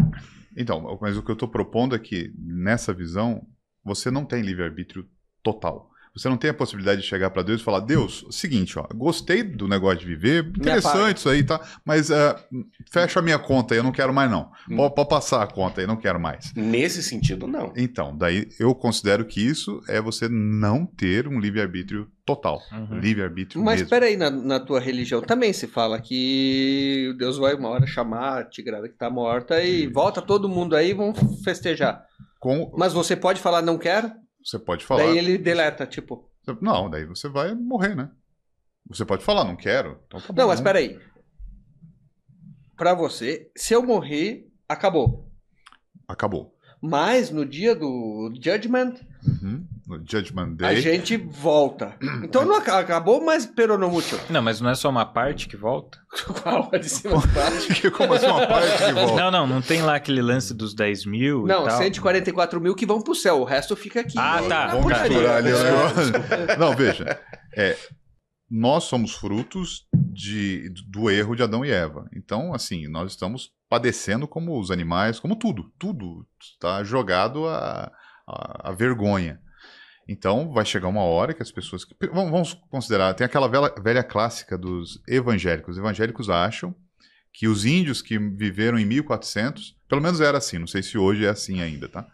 Então, mas o que eu estou propondo é que, nessa visão, você não tem livre-arbítrio total. Você não tem a possibilidade de chegar para Deus e falar, Deus, seguinte, ó, gostei do negócio de viver, interessante isso aí, tá? Mas fecha a minha conta aí, eu não quero mais não. Pode passar a conta aí, não quero mais. Nesse sentido, não. Então, daí eu considero que isso é você não ter um livre-arbítrio total. Livre-arbítrio mesmo. Mas peraí, na tua religião também se fala que Deus vai uma hora chamar a tigrada que tá morta e volta todo mundo aí e vão festejar. Mas você pode falar não quero? Você pode falar. Daí ele deleta, tipo. Não, daí você vai morrer, né? Você pode falar, não quero. Então tá bom, não, mas peraí. Pra você, se eu morrer, acabou. Acabou. Mas no dia do Judgment, no Judgment Day, a gente volta. Então não acabou, mas pero no mucho. Não, mas não é só uma parte que volta? Qual a de cima de baixo? Como assim uma parte que volta? Não tem lá aquele lance dos 10 mil não, e tal? 144 mil que vão pro céu, o resto fica aqui. Ah, tá. Vamos misturar ali o negócio. Não, veja. Nós somos frutos do erro de Adão e Eva. Então, assim, nós estamos padecendo como os animais, como tudo. Tudo está jogado à vergonha. Então, vai chegar uma hora que as pessoas... Vamos considerar... Tem aquela velha clássica dos evangélicos. Os evangélicos acham que os índios que viveram em 1400... Pelo menos era assim, não sei se hoje é assim ainda, tá?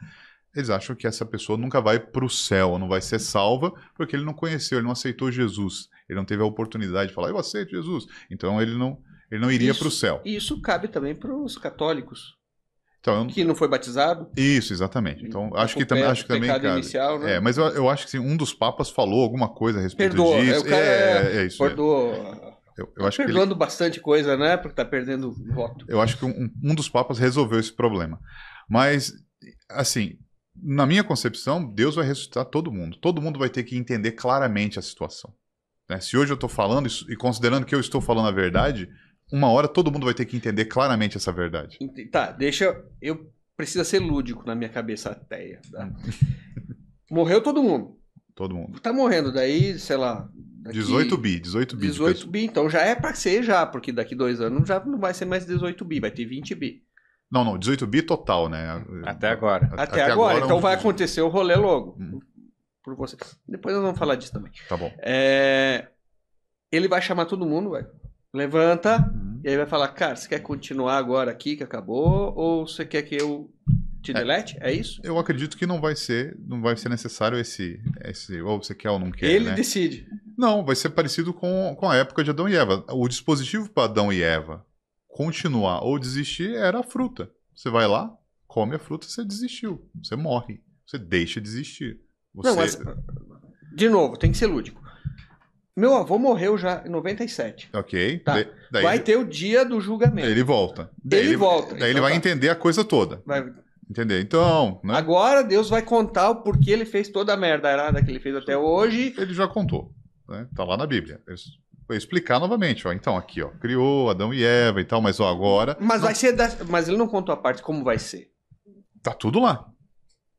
Eles acham que essa pessoa nunca vai para o céu, não vai ser salva, porque ele não conheceu, ele não aceitou Jesus. Ele não teve a oportunidade de falar, eu aceito Jesus. Então, ele não iria para o céu. E isso cabe também para os católicos. Então, que não foi batizado. Isso, exatamente. Então, acho que também cabe. Inicial, né? Mas eu acho que sim, um dos papas falou alguma coisa a respeito disso. O cara isso. Perdoou. Eu acho perdoando bastante coisa, né? Porque tá perdendo voto. Eu acho que um dos papas resolveu esse problema. Mas, assim, na minha concepção, Deus vai ressuscitar todo mundo. Todo mundo vai ter que entender claramente a situação. Né? Se hoje eu estou falando e considerando que eu estou falando a verdade, uma hora todo mundo vai ter que entender claramente essa verdade. Tá, eu preciso ser lúdico na minha cabeça ateia. Tá? Morreu todo mundo. Todo mundo. Tá morrendo daí, sei lá... 18 bi. 18 bi, então já é pra ser já, porque daqui 2 anos já não vai ser mais 18 bi, vai ter 20 bi. Não, 18 bi total, né? Até agora. Até agora, então vai acontecer o rolê logo. Por você. Depois nós vamos falar disso também. Tá bom. ele vai chamar todo mundo, vai. Levanta, e aí vai falar, cara, você quer continuar agora aqui que acabou, ou você quer que eu te delete? É isso? Eu acredito que não vai ser necessário esse ou você quer ou não quer, Ele né? decide. Não, vai ser parecido com a época de Adão e Eva. O dispositivo para Adão e Eva continuar ou desistir era a fruta. Você vai lá, come a fruta, você desistiu. Você morre. Você deixa de existir. Não, mas, de novo, tem que ser lúdico. Meu avô morreu já em 97. Ok. Tá. Daí Vai ter o dia do julgamento. ele volta. Ele volta. Daí ele Então vai tá. entender a coisa toda. Vai... Entender? Então, né? Agora Deus vai contar o porquê ele fez toda a merda errada que ele fez até hoje. Ele já contou. Né? Tá lá na Bíblia. Vai explicar novamente. Ó. Então, aqui, ó. Criou Adão e Eva e tal, mas ó, agora... Mas vai ser... Mas ele não contou a parte como vai ser. Tá tudo lá.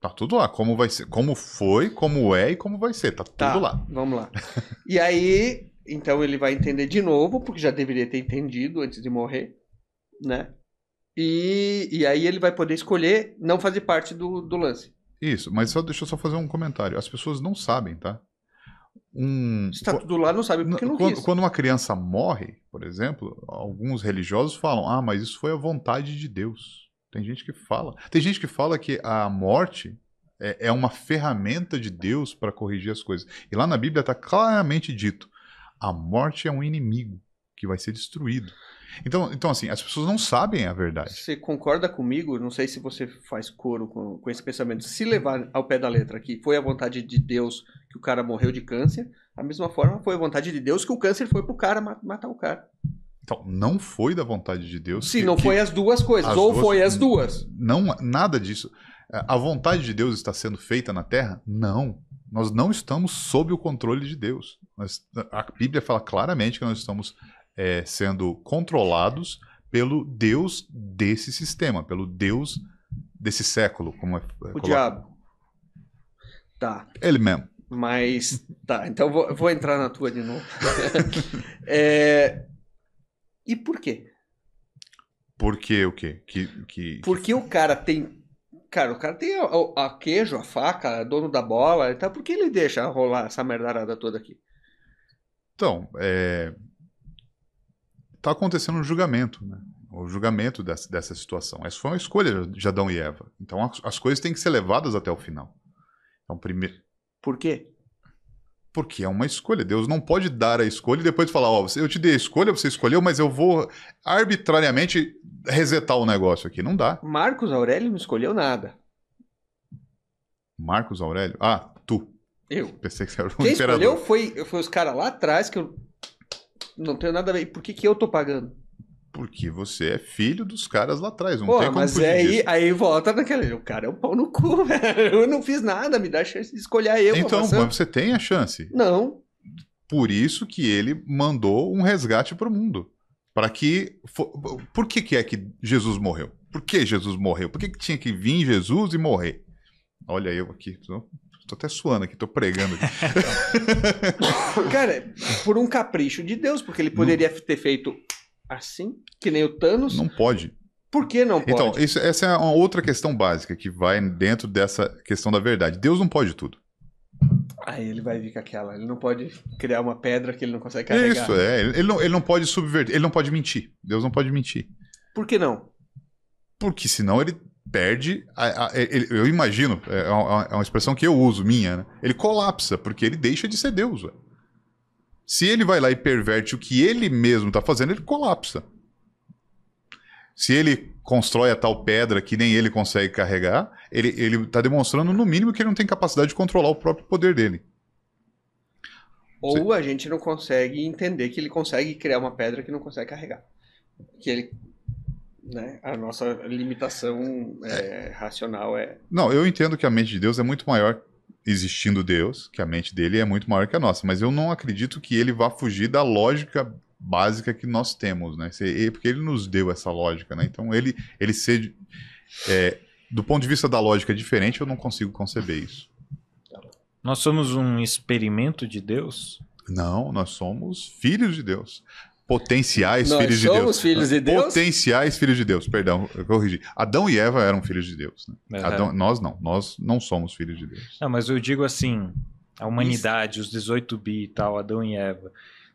Tá tudo lá. Como vai ser. Como foi, como é e como vai ser. Tá tudo lá. Vamos lá. E aí, então ele vai entender de novo, porque já deveria ter entendido antes de morrer, né? E aí ele vai poder escolher não fazer parte do lance. Isso, mas deixa eu só fazer um comentário. As pessoas não sabem, tá? Se tá tudo lá, não sabe porque não quis. Quando uma criança morre, por exemplo, alguns religiosos falam, mas isso foi a vontade de Deus. Tem gente que fala. Tem gente que fala que a morte é uma ferramenta de Deus para corrigir as coisas. E lá na Bíblia está claramente dito, a morte é um inimigo que vai ser destruído. Então, assim, as pessoas não sabem a verdade. Você concorda comigo? Não sei se você faz coro com esse pensamento. Se levar ao pé da letra aqui, foi a vontade de Deus que o cara morreu de câncer, da mesma forma foi a vontade de Deus que o câncer foi pro cara matar o cara. Então, não foi da vontade de Deus. Sim, não foi as duas coisas, ou foi as duas. Não, nada disso. A vontade de Deus está sendo feita na Terra? Não. Nós não estamos sob o controle de Deus. A Bíblia fala claramente que nós estamos sendo controlados pelo Deus desse sistema, pelo Deus desse século. Como o diabo. Tá. Ele mesmo. Mas, tá, então vou entrar na tua de novo. E por quê? Porque o quê? Porque o cara tem... Cara, o cara tem a queijo, a faca, dono da bola, então por que ele deixa rolar essa merdarada toda aqui? Então, tá acontecendo um julgamento, né? O julgamento dessa situação. Essa foi uma escolha de Adão e Eva. Então as coisas têm que ser levadas até o final. Então, primeiro... Por quê? Porque é uma escolha. Deus não pode dar a escolha e depois falar, eu te dei a escolha, você escolheu, mas eu vou arbitrariamente resetar o negócio aqui. Não dá. Marcos Aurélio não escolheu nada. Marcos Aurélio? Tu. Eu. Pensei que você era o Quem imperador. escolheu foi os caras lá atrás que eu não tenho nada a ver. Por que eu tô pagando? Porque você é filho dos caras lá atrás. Não Pô, tem como mas fugir disso. aí volta naquele... O cara é um pau no cu, velho. Eu não fiz nada, me dá a chance de escolher eu. Então, mas você tem a chance. Não. Por isso que ele mandou um resgate para o mundo. Para que... Por que é que Jesus morreu? Por que Jesus morreu? Por que tinha que vir Jesus e morrer? Olha eu aqui, tô até suando aqui, tô pregando aqui. Cara, por um capricho de Deus, porque ele poderia ter feito assim, que nem o Thanos. Não pode. Por que não pode? Então, essa é uma outra questão básica que vai dentro dessa questão da verdade. Deus não pode tudo. Aí ele vai vir com aquela. Ele não pode criar uma pedra que ele não consegue carregar. Isso, ele não pode subverter, ele não pode mentir. Deus não pode mentir. Por que não? Porque senão ele perde... eu imagino, é uma expressão que eu uso, minha, né? Ele colapsa, porque ele deixa de ser Deus, velho. Se ele vai lá e perverte o que ele mesmo está fazendo, ele colapsa. Se ele constrói a tal pedra que nem ele consegue carregar, ele está demonstrando, no mínimo, que ele não tem capacidade de controlar o próprio poder dele. Ou a gente não consegue entender que ele consegue criar uma pedra que não consegue carregar. Que ele... Né? A nossa limitação racional é... Não, eu entendo que a mente de Deus é muito maior... Existindo Deus, que a mente dele é muito maior que a nossa, mas eu não acredito que ele vá fugir da lógica básica que nós temos, né? Porque ele nos deu essa lógica, né? Então ele ser do ponto de vista da lógica diferente, eu não consigo conceber isso. Nós somos um experimento de Deus? Não, nós somos filhos de Deus. Potenciais nós filhos de Deus. Nós somos filhos de Deus? Potenciais filhos de Deus, perdão, eu corrigi. Adão e Eva eram filhos de Deus. Né? Uhum. Nós não somos filhos de Deus. Não, mas eu digo assim, a humanidade, os 18 bi e tal, Adão e Eva,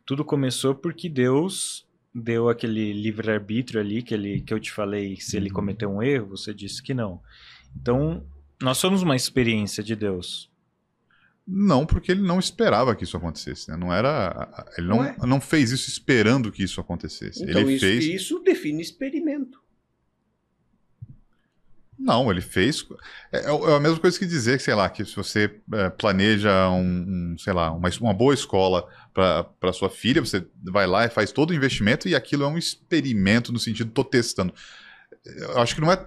tudo começou porque Deus deu aquele livre-arbítrio ali que eu te falei, se ele cometeu um erro, você disse que não. Então, nós somos uma experiência de Deus. Não, porque ele não esperava que isso acontecesse, né? Não era, ele não fez isso esperando que isso acontecesse. Então, ele fez... isso define experimento. Não, ele fez... É a mesma coisa que dizer que, sei lá, que se você planeja sei lá, uma boa escola para sua filha, você vai lá e faz todo o investimento e aquilo é um experimento no sentido, tô testando. Eu acho que não é...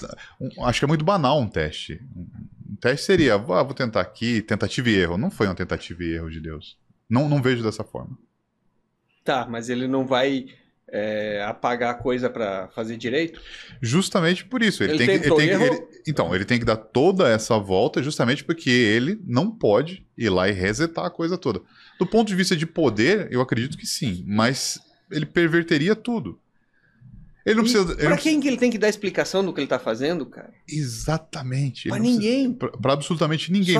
Acho que é muito banal um teste. Um teste seria, vou tentar aqui, tentativa e erro. Não foi uma tentativa e erro de Deus. Não vejo dessa forma. Tá, mas ele não vai apagar a coisa para fazer direito? Justamente por isso. Ele tem que dar toda essa volta justamente porque ele não pode ir lá e resetar a coisa toda. Do ponto de vista de poder, eu acredito que sim, mas ele perverteria tudo. Ele não precisa... Pra quem que ele tem que dar explicação do que ele tá fazendo, cara? Exatamente. Pra ninguém. Pra absolutamente ninguém.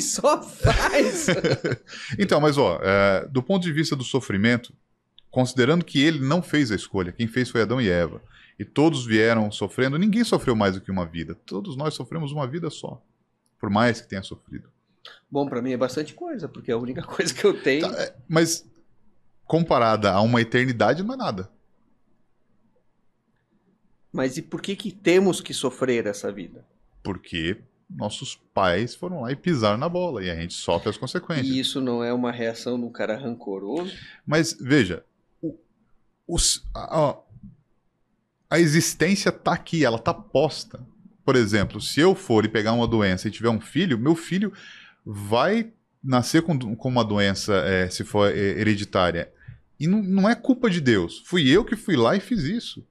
Só faz! Então, mas do ponto de vista do sofrimento, considerando que ele não fez a escolha, quem fez foi Adão e Eva, e todos vieram sofrendo, ninguém sofreu mais do que uma vida. Todos nós sofremos uma vida só, por mais que tenha sofrido. Bom, pra mim é bastante coisa, porque é a única coisa que eu tenho... Tá, mas comparada a uma eternidade, não é nada. Mas e por que temos que sofrer essa vida? Porque nossos pais foram lá e pisaram na bola, e a gente sofre as consequências. E isso não é uma reação de um cara rancoroso? Mas, veja, a existência tá aqui, ela tá posta. Por exemplo, se eu for e pegar uma doença e tiver um filho, meu filho vai nascer com uma doença, se for hereditária. E não é culpa de Deus. Fui eu que fui lá e fiz isso.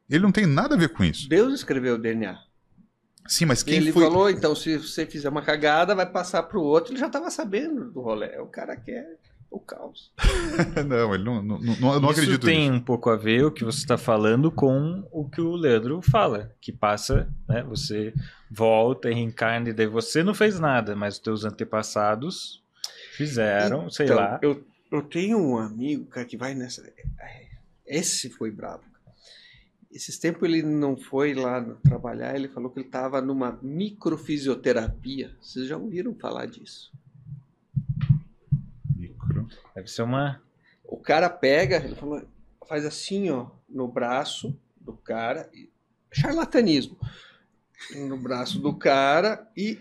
Ele não tem nada a ver com isso. Deus escreveu o DNA. Sim, mas quem ele foi... falou, então, se você fizer uma cagada, vai passar pro outro. Ele já estava sabendo do rolê. O cara quer o caos. Não, ele não acredito nisso. Isso tem um pouco a ver o que você está falando com o que o Leandro fala. Que passa, né? Você volta e reencarna, e daí você não fez nada, mas os teus antepassados fizeram, sei lá. Eu tenho um amigo, cara, que vai nessa... Esse foi bravo. Esses tempos ele não foi lá trabalhar, ele falou que ele estava numa microfisioterapia. Vocês já ouviram falar disso? Deve ser uma... O cara pega, ele falou, faz assim, ó, no braço do cara, charlatanismo, no braço do cara e...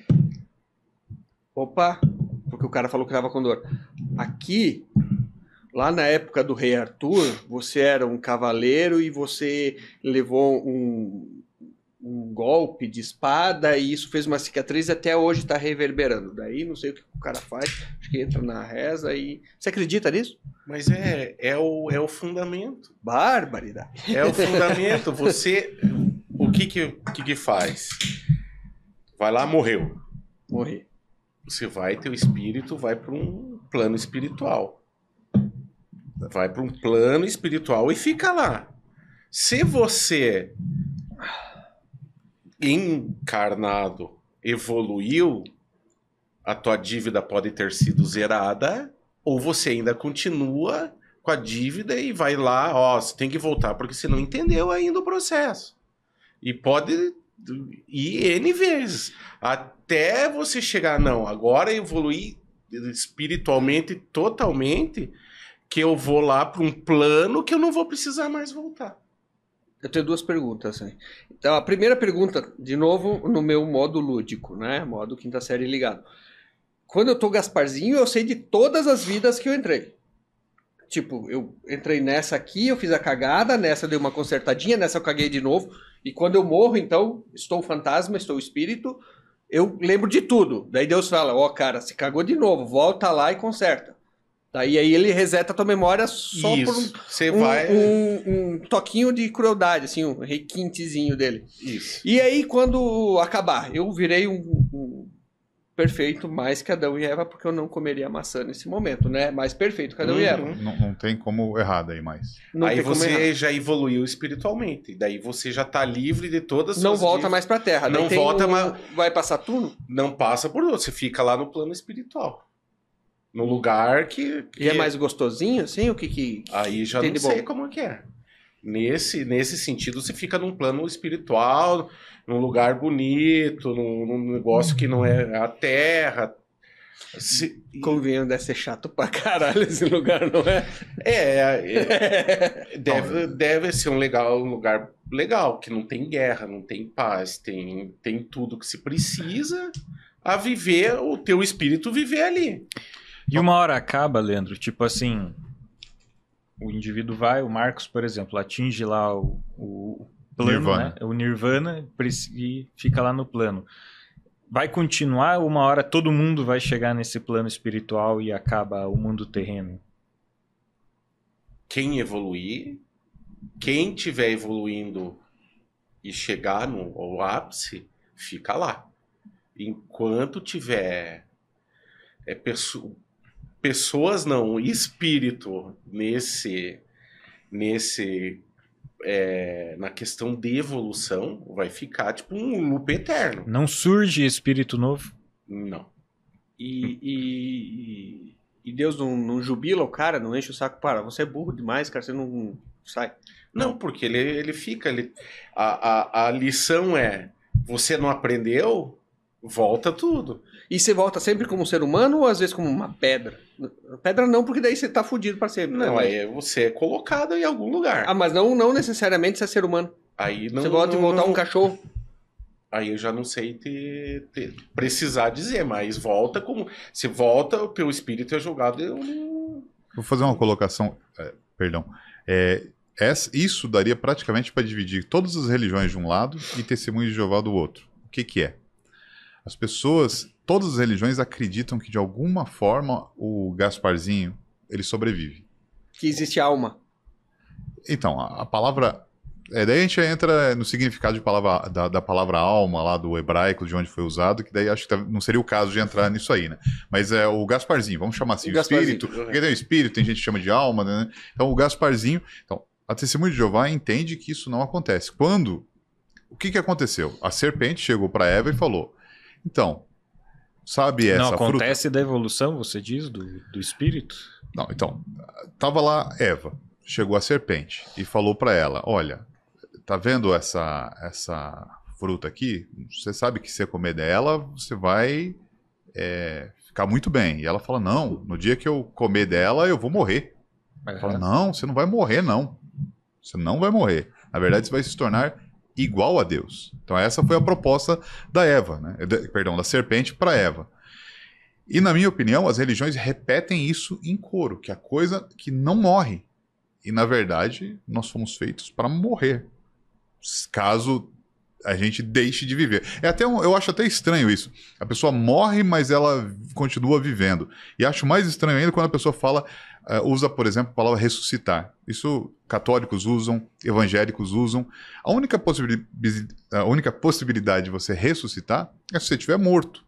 Opa, porque o cara falou que estava com dor. Aqui... Lá na época do rei Arthur, você era um cavaleiro e você levou um golpe de espada e isso fez uma cicatriz e até hoje está reverberando. Daí não sei o que o cara faz, acho que entra na reza e... Você acredita nisso? Mas é o fundamento. Barbaridade. É o fundamento. Você... O que faz? Vai lá, morreu. Morri. Você vai, teu espírito vai para um plano espiritual. Vai para um plano espiritual e fica lá. Se você encarnado evoluiu, a tua dívida pode ter sido zerada, ou você ainda continua com a dívida e vai lá, você tem que voltar porque você não entendeu ainda o processo. E pode ir N vezes, até você chegar, não, agora evoluir espiritualmente totalmente, que eu vou lá para um plano que eu não vou precisar mais voltar. Eu tenho duas perguntas. Hein? Então, a primeira pergunta, de novo, no meu modo lúdico, né? Modo quinta série ligado. Quando eu tô Gasparzinho, eu sei de todas as vidas que eu entrei. Tipo, eu entrei nessa aqui, eu fiz a cagada, nessa eu dei uma consertadinha, nessa eu caguei de novo. E quando eu morro, então, estou fantasma, estou espírito, eu lembro de tudo. Daí Deus fala, cara, se cagou de novo, volta lá e conserta. Daí aí ele reseta a tua memória só isso. Por um toquinho de crueldade, assim, um requintezinho dele. Isso. E aí, quando acabar, eu virei um perfeito mais que Adão e Eva, porque eu não comeria maçã nesse momento, né? Mais perfeito que Adão e Eva. Não tem como errar daí mais. Aí você já evoluiu espiritualmente. Daí você já tá livre de todas as Não volta mais pra Terra. Não volta mais. Vai pra Saturno? Não passa por outro. Você fica lá no plano espiritual. num lugar que E é mais gostosinho, assim? O que aí já tem não de sei bom? como é que é. Nesse sentido, você fica num plano espiritual, num lugar bonito, num negócio que não é a terra. Convenham, deve ser chato pra caralho esse lugar, não é? Deve ser um lugar legal, que não tem guerra, não tem paz, tem tudo que se precisa a viver, o teu espírito viver ali. E uma hora acaba, Leandro, tipo assim, o indivíduo vai, o Marcos, por exemplo, atinge lá o plano, Nirvana. né? O Nirvana, e fica lá no plano. Vai continuar, uma hora todo mundo vai chegar nesse plano espiritual e acaba o mundo terreno? Quem evoluir, quem tiver evoluindo e chegar ao ápice, fica lá. Enquanto tiver pessoas não, espírito na questão de evolução, vai ficar tipo um loop eterno. Não surge espírito novo? Não. E Deus não jubila o cara, não enche o saco para. Você é burro demais, cara, você não sai. Não, porque ele fica. A lição é: você não aprendeu, volta tudo. E você volta sempre como um ser humano ou às vezes como uma pedra? Pedra não, porque daí você tá fudido pra sempre. Não, né? aí você é colocado em algum lugar. Ah, mas não necessariamente você é ser humano. Aí não, Você volta e voltar um cachorro. Aí eu já não sei precisar dizer, mas volta como. Se volta, o teu espírito é jogado. Vou fazer uma colocação. Perdão. Isso daria praticamente para dividir todas as religiões de um lado e Testemunho de Jeová do outro. O que é? As pessoas, todas as religiões acreditam que de alguma forma o Gasparzinho ele sobrevive. Que existe alma. Então, a palavra. Daí a gente entra no significado da palavra alma lá do hebraico, de onde foi usado, que daí acho que não seria o caso de entrar nisso aí, né? Mas é o Gasparzinho, vamos chamar assim, o espírito. Porque tem o espírito, tem gente que chama de alma, né? Então o Gasparzinho. Então, a Testemunha de Jeová entende que isso não acontece. O que aconteceu? A serpente chegou para Eva e falou: então, sabe essa não acontece fruta? da evolução, você diz, do espírito? Não, então, tava lá Eva, chegou a serpente e falou para ela: olha, tá vendo essa fruta aqui? Você sabe que se você comer dela, você vai ficar muito bem. E ela fala: não, no dia que eu comer dela, eu vou morrer. Ela fala: não, você não vai morrer, não. Você não vai morrer. Na verdade, você vai se tornar igual a Deus. Então essa foi a proposta da Eva, né? Da serpente para Eva. E na minha opinião, as religiões repetem isso em coro, que é a coisa que não morre. E na verdade, nós fomos feitos para morrer, caso a gente deixe de viver. Eu acho até estranho isso. A pessoa morre, mas ela continua vivendo. E acho mais estranho ainda quando a pessoa usa, por exemplo, a palavra ressuscitar. Isso católicos usam, evangélicos usam. A única possibilidade de você ressuscitar é se você estiver morto.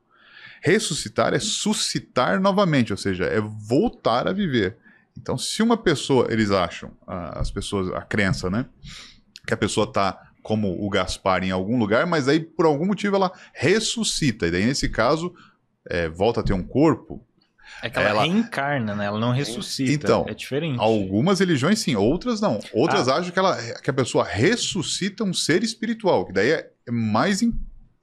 Ressuscitar é suscitar novamente, ou seja, é voltar a viver. Então, se uma pessoa, eles acham, a crença, né, que a pessoa está como o Gaspar em algum lugar, mas aí por algum motivo ela ressuscita. E daí, nesse caso, volta a ter um corpo. É que ela reencarna, né? Ela não ressuscita. Então, é diferente. Algumas religiões sim, outras não. Outras acham que a pessoa ressuscita um ser espiritual, que daí é mais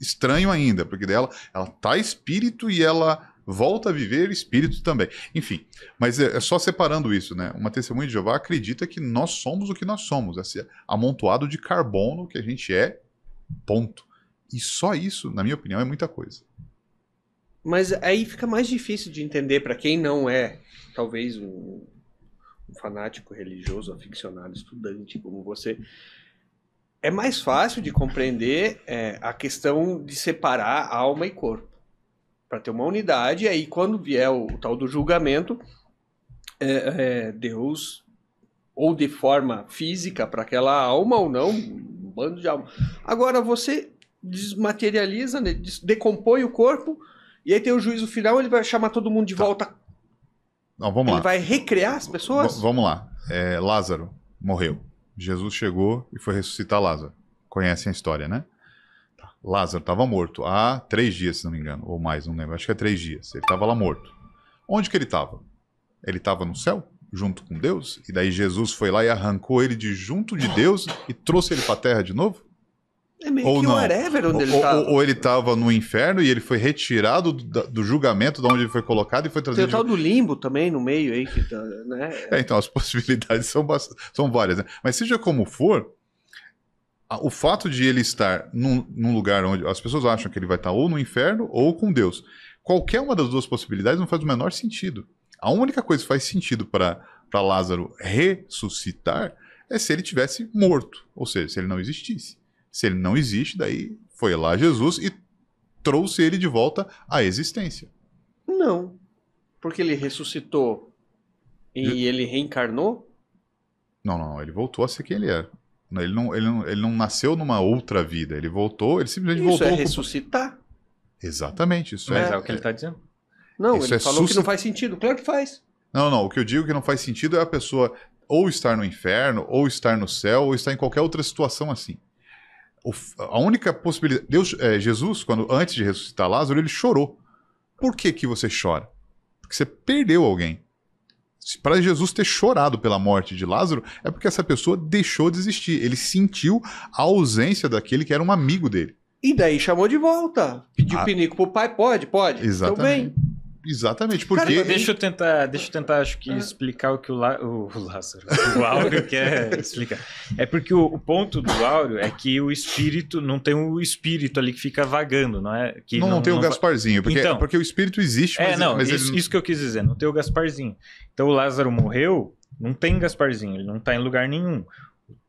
estranho ainda, porque daí ela tá espírito e ela volta a viver espírito também. Enfim, mas é só separando isso, né? Uma Testemunha de Jeová acredita que nós somos o que nós somos, esse amontoado de carbono que a gente é, ponto. E só isso, na minha opinião, é muita coisa. Mas aí fica mais difícil de entender para quem não é, talvez, um fanático religioso, aficionado, estudante como você. É mais fácil de compreender a questão de separar alma e corpo. Para ter uma unidade, e aí quando vier o tal do julgamento, Deus, ou de forma física para aquela alma ou não, um bando de alma. Agora você desmaterializa, né, decompõe o corpo, e aí tem o juízo final, ele vai chamar todo mundo de volta. Não, vamos lá. Ele vai recriar as pessoas? Vamos lá. Lázaro morreu. Jesus chegou e foi ressuscitar Lázaro. Conhecem a história, né? Lázaro estava morto há 3 dias, se não me engano. Ou mais, não lembro. Acho que é 3 dias. Ele estava lá morto. Onde que ele estava? Ele estava no céu, junto com Deus? E daí Jesus foi lá e arrancou ele de junto de Deus e trouxe ele para a terra de novo? É meio Ou que não? whatever onde ele estava. Ou ele estava no inferno e ele foi retirado do julgamento de onde ele foi colocado e foi Tem trazido... o tal do limbo também no meio aí, que tá, né? Então as possibilidades são várias, né? Mas seja como for, o fato de ele estar num lugar onde as pessoas acham que ele vai estar ou no inferno ou com Deus, qualquer uma das duas possibilidades não faz o menor sentido. A única coisa que faz sentido para Lázaro ressuscitar é se ele tivesse morto, ou seja, se ele não existisse. Se ele não existe, daí foi lá Jesus e trouxe ele de volta à existência. Não. Porque ele ressuscitou e ele reencarnou? Não, ele voltou a ser quem ele era. Ele não nasceu numa outra vida, ele voltou, ele simplesmente Isso voltou. é ressuscitar? Exatamente, isso Mas é o que ele está dizendo. Não, Isso ele é falou que não faz sentido. Claro que faz. Não, o que eu digo que não faz sentido é a pessoa ou estar no inferno, ou estar no céu, ou estar em qualquer outra situação assim. A única possibilidade... Jesus, antes de ressuscitar Lázaro, ele chorou. Por que você chora? Porque você perdeu alguém. Para Jesus ter chorado pela morte de Lázaro, é porque essa pessoa deixou de existir. Ele sentiu a ausência daquele que era um amigo dele. E daí chamou de volta. Pediu pinico pro pai, pode. Exatamente. Então bem. Exatamente, porque... Cara, Deixa eu tentar, acho que explicar o que o Lázaro, o Áureo quer explicar. É porque o ponto do Áureo é que o espírito, não tem o espírito ali que fica vagando, não é? Que não tem o Gasparzinho, porque o espírito existe, mas isso que eu quis dizer, não tem o Gasparzinho. Então o Lázaro morreu, não tem Gasparzinho, ele não está em lugar nenhum.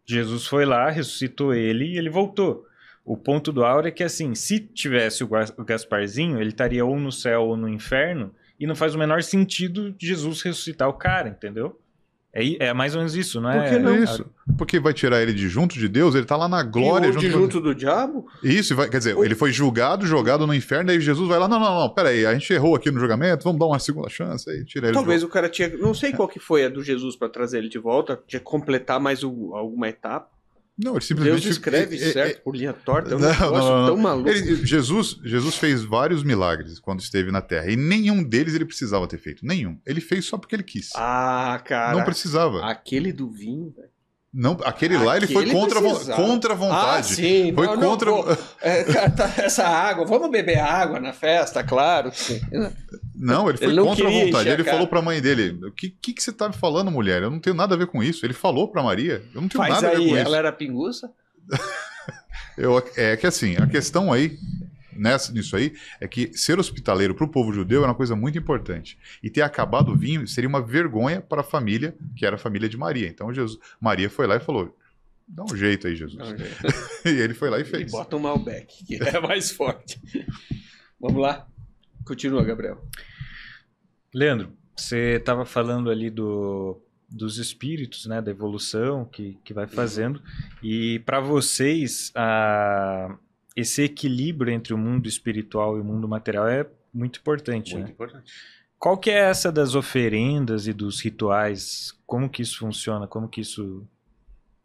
Jesus foi lá, ressuscitou ele e ele voltou. O ponto do Áureo é que, assim, se tivesse o Gasparzinho, ele estaria ou no céu ou no inferno, e não faz o menor sentido Jesus ressuscitar o cara, entendeu? É mais ou menos isso, não é? Por que não? Isso. Porque vai tirar ele de junto de Deus, ele tá lá na glória. Junto do diabo? Isso, quer dizer, ele foi jogado no inferno, aí Jesus vai lá, não, peraí, a gente errou aqui no julgamento, vamos dar uma segunda chance, aí tira ele. Talvez o cara tinha, não sei qual que foi a do Jesus para trazer ele de volta, tinha que completar mais alguma etapa. Não, ele simplesmente... Deus escreve certo por linha torta, é um negócio tão maluco. Jesus fez vários milagres quando esteve na Terra, e nenhum deles ele precisava ter feito, nenhum. Ele fez só porque ele quis. Ah, cara. Não precisava. Aquele do vinho, velho. Não, aquele lá ele foi contra a vontade. Ah, sim. Foi contra... essa água, vamos beber água na festa, claro. Sim. Não, ele foi contra a vontade. Ele falou pra mãe dele, o que você tá me falando, mulher? Eu não tenho nada a ver com isso. Ele falou pra Maria, eu não tenho nada a ver com isso. Ela era pinguça? É que assim, a questão aí, nisso aí, é que ser hospitaleiro pro povo judeu era uma coisa muito importante. E ter acabado o vinho seria uma vergonha para a família, que era a família de Maria. Então Maria foi lá e falou, dá um jeito aí, Jesus. E ele foi lá e fez. E bota um Malbec, que é mais forte. Vamos lá? Continua, Gabriel. Leandro, você estava falando ali dos espíritos, né, da evolução que vai fazendo, e para vocês esse equilíbrio entre o mundo espiritual e o mundo material é muito importante. Muito né? importante. Qual que é essa das oferendas e dos rituais? Como que isso funciona? Como que isso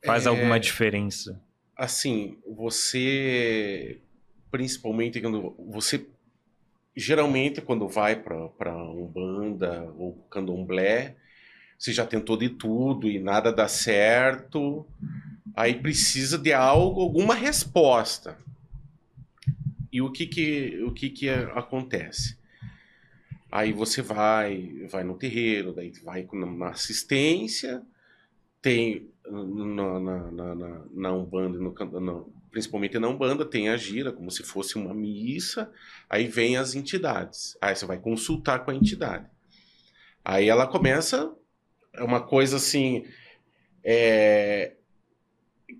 faz alguma diferença? Assim, você, principalmente geralmente quando vai para Umbanda ou Candomblé, você já tentou de tudo e nada dá certo, aí precisa de alguma resposta. E o que acontece? Aí você vai no terreiro, daí vai na assistência, tem na Umbanda, principalmente na Umbanda, tem a gira, como se fosse uma missa, aí vem as entidades, aí você vai consultar com a entidade. Aí ela começa, é uma coisa assim,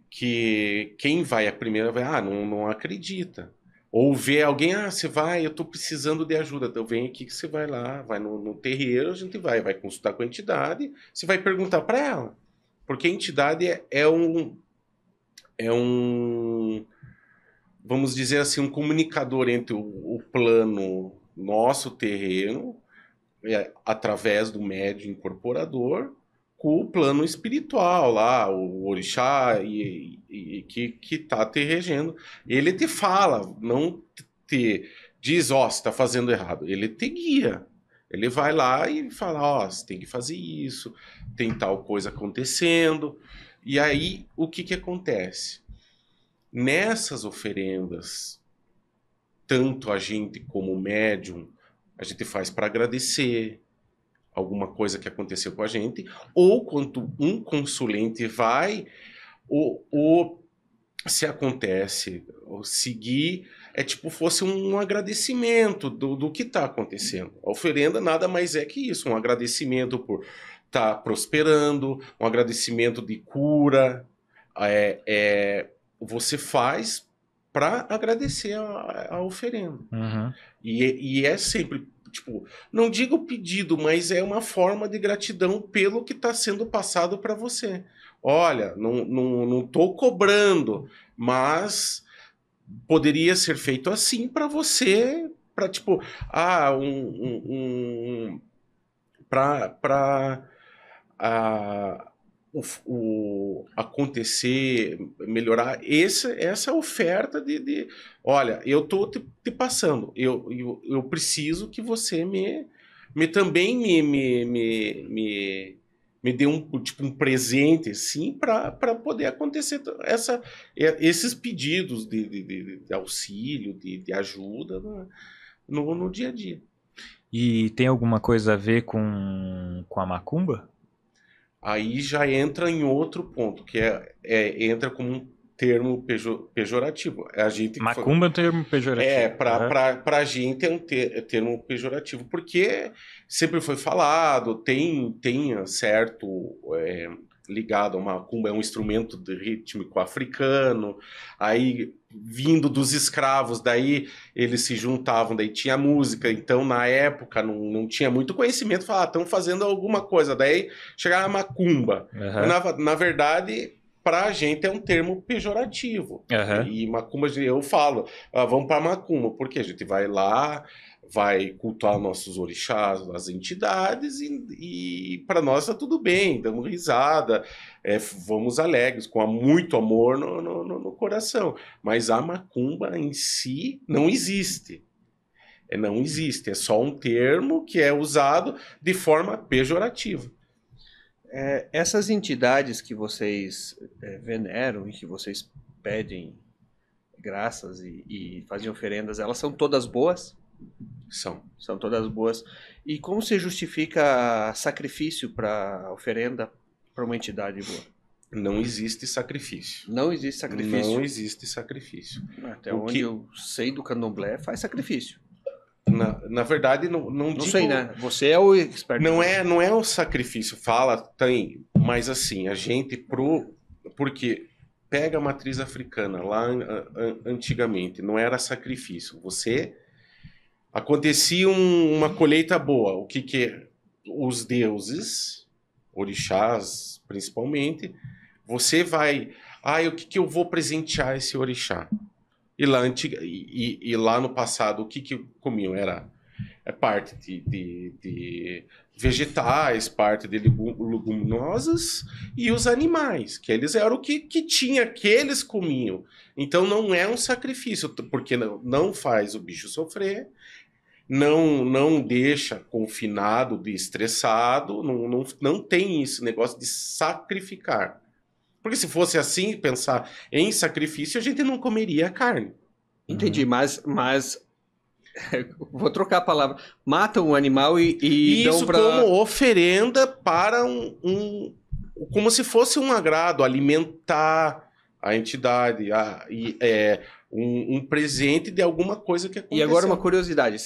que quem vai a primeira vai, não acredita. Ou vê alguém, você vai, eu estou precisando de ajuda. Então vem aqui que você vai lá, vai no terreiro, a gente vai consultar com a entidade, você vai perguntar para ela. Porque a entidade é um, vamos dizer assim, um comunicador entre o plano nosso terreno, através do médium incorporador, com o plano espiritual lá, o orixá que está te regendo. Ele te fala, não te diz, você está fazendo errado. Ele te guia. Ele vai lá e fala, ó, você tem que fazer isso, tem tal coisa acontecendo. E aí, o que acontece? Nessas oferendas, tanto a gente como médium, a gente faz para agradecer alguma coisa que aconteceu com a gente, ou quando um consulente vai, ou se acontece, ou seguir, é tipo fosse um agradecimento do que está acontecendo. A oferenda nada mais é que isso, um agradecimento por estar prosperando, um agradecimento de cura, você faz para agradecer a oferenda. Uhum. E é sempre, tipo, não digo pedido, mas é uma forma de gratidão pelo que está sendo passado para você. Olha, não tô cobrando, mas poderia ser feito assim para você, para tipo, para acontecer, melhorar, essa oferta olha, eu tô te passando, eu preciso que você também me dê um presente assim para poder acontecer esses pedidos de auxílio, de ajuda no dia a dia. E tem alguma coisa a ver com a macumba? Aí já entra em outro ponto, que entra como um termo pejorativo. A gente Macumba é um termo pejorativo. Para a gente é um termo pejorativo, porque sempre foi falado, tem certo ligado a macumba, é um instrumento rítmico africano, aí vindo dos escravos, daí eles se juntavam, daí tinha música, então na época não tinha muito conhecimento, falavam, estão fazendo alguma coisa, daí chegava a macumba. Uhum. Na verdade, para a gente é um termo pejorativo. Uhum. E macumba, eu falo, vamos para macumba, porque a gente vai lá, vai cultuar nossos orixás, as entidades, e para nós tá tudo bem, damos risada, vamos alegres, com muito amor no coração. Mas a macumba em si não existe. Não existe, é só um termo que é usado de forma pejorativa. Essas entidades que vocês veneram e que vocês pedem graças e fazem oferendas, elas são todas boas? São todas boas. E como se justifica sacrifício para oferenda para uma entidade boa? Não existe sacrifício. Não existe sacrifício? Não existe sacrifício. Até onde eu sei do candomblé, faz sacrifício. Na verdade, não digo... sei, né? Você é o expert. Não é um sacrifício. Tem, mas assim, a gente porque pega a matriz africana lá antigamente, não era sacrifício. Acontecia uma colheita boa. O que os deuses, orixás principalmente, você vai... o que eu vou presentear esse orixá? E lá no passado, o que comiam? Era parte de vegetais, parte de leguminosas e os animais, que eles eram o que tinha, que eles comiam. Então não é um sacrifício, porque não faz o bicho sofrer, não deixa confinado, estressado, não tem esse negócio de sacrificar. Porque se fosse assim, pensar em sacrifício, a gente não comeria carne. Entendi, mas vou trocar a palavra. Matam um animal e isso dão como oferenda para como se fosse um agrado, alimentar a entidade, um presente de alguma coisa que aconteceu. E agora uma curiosidade,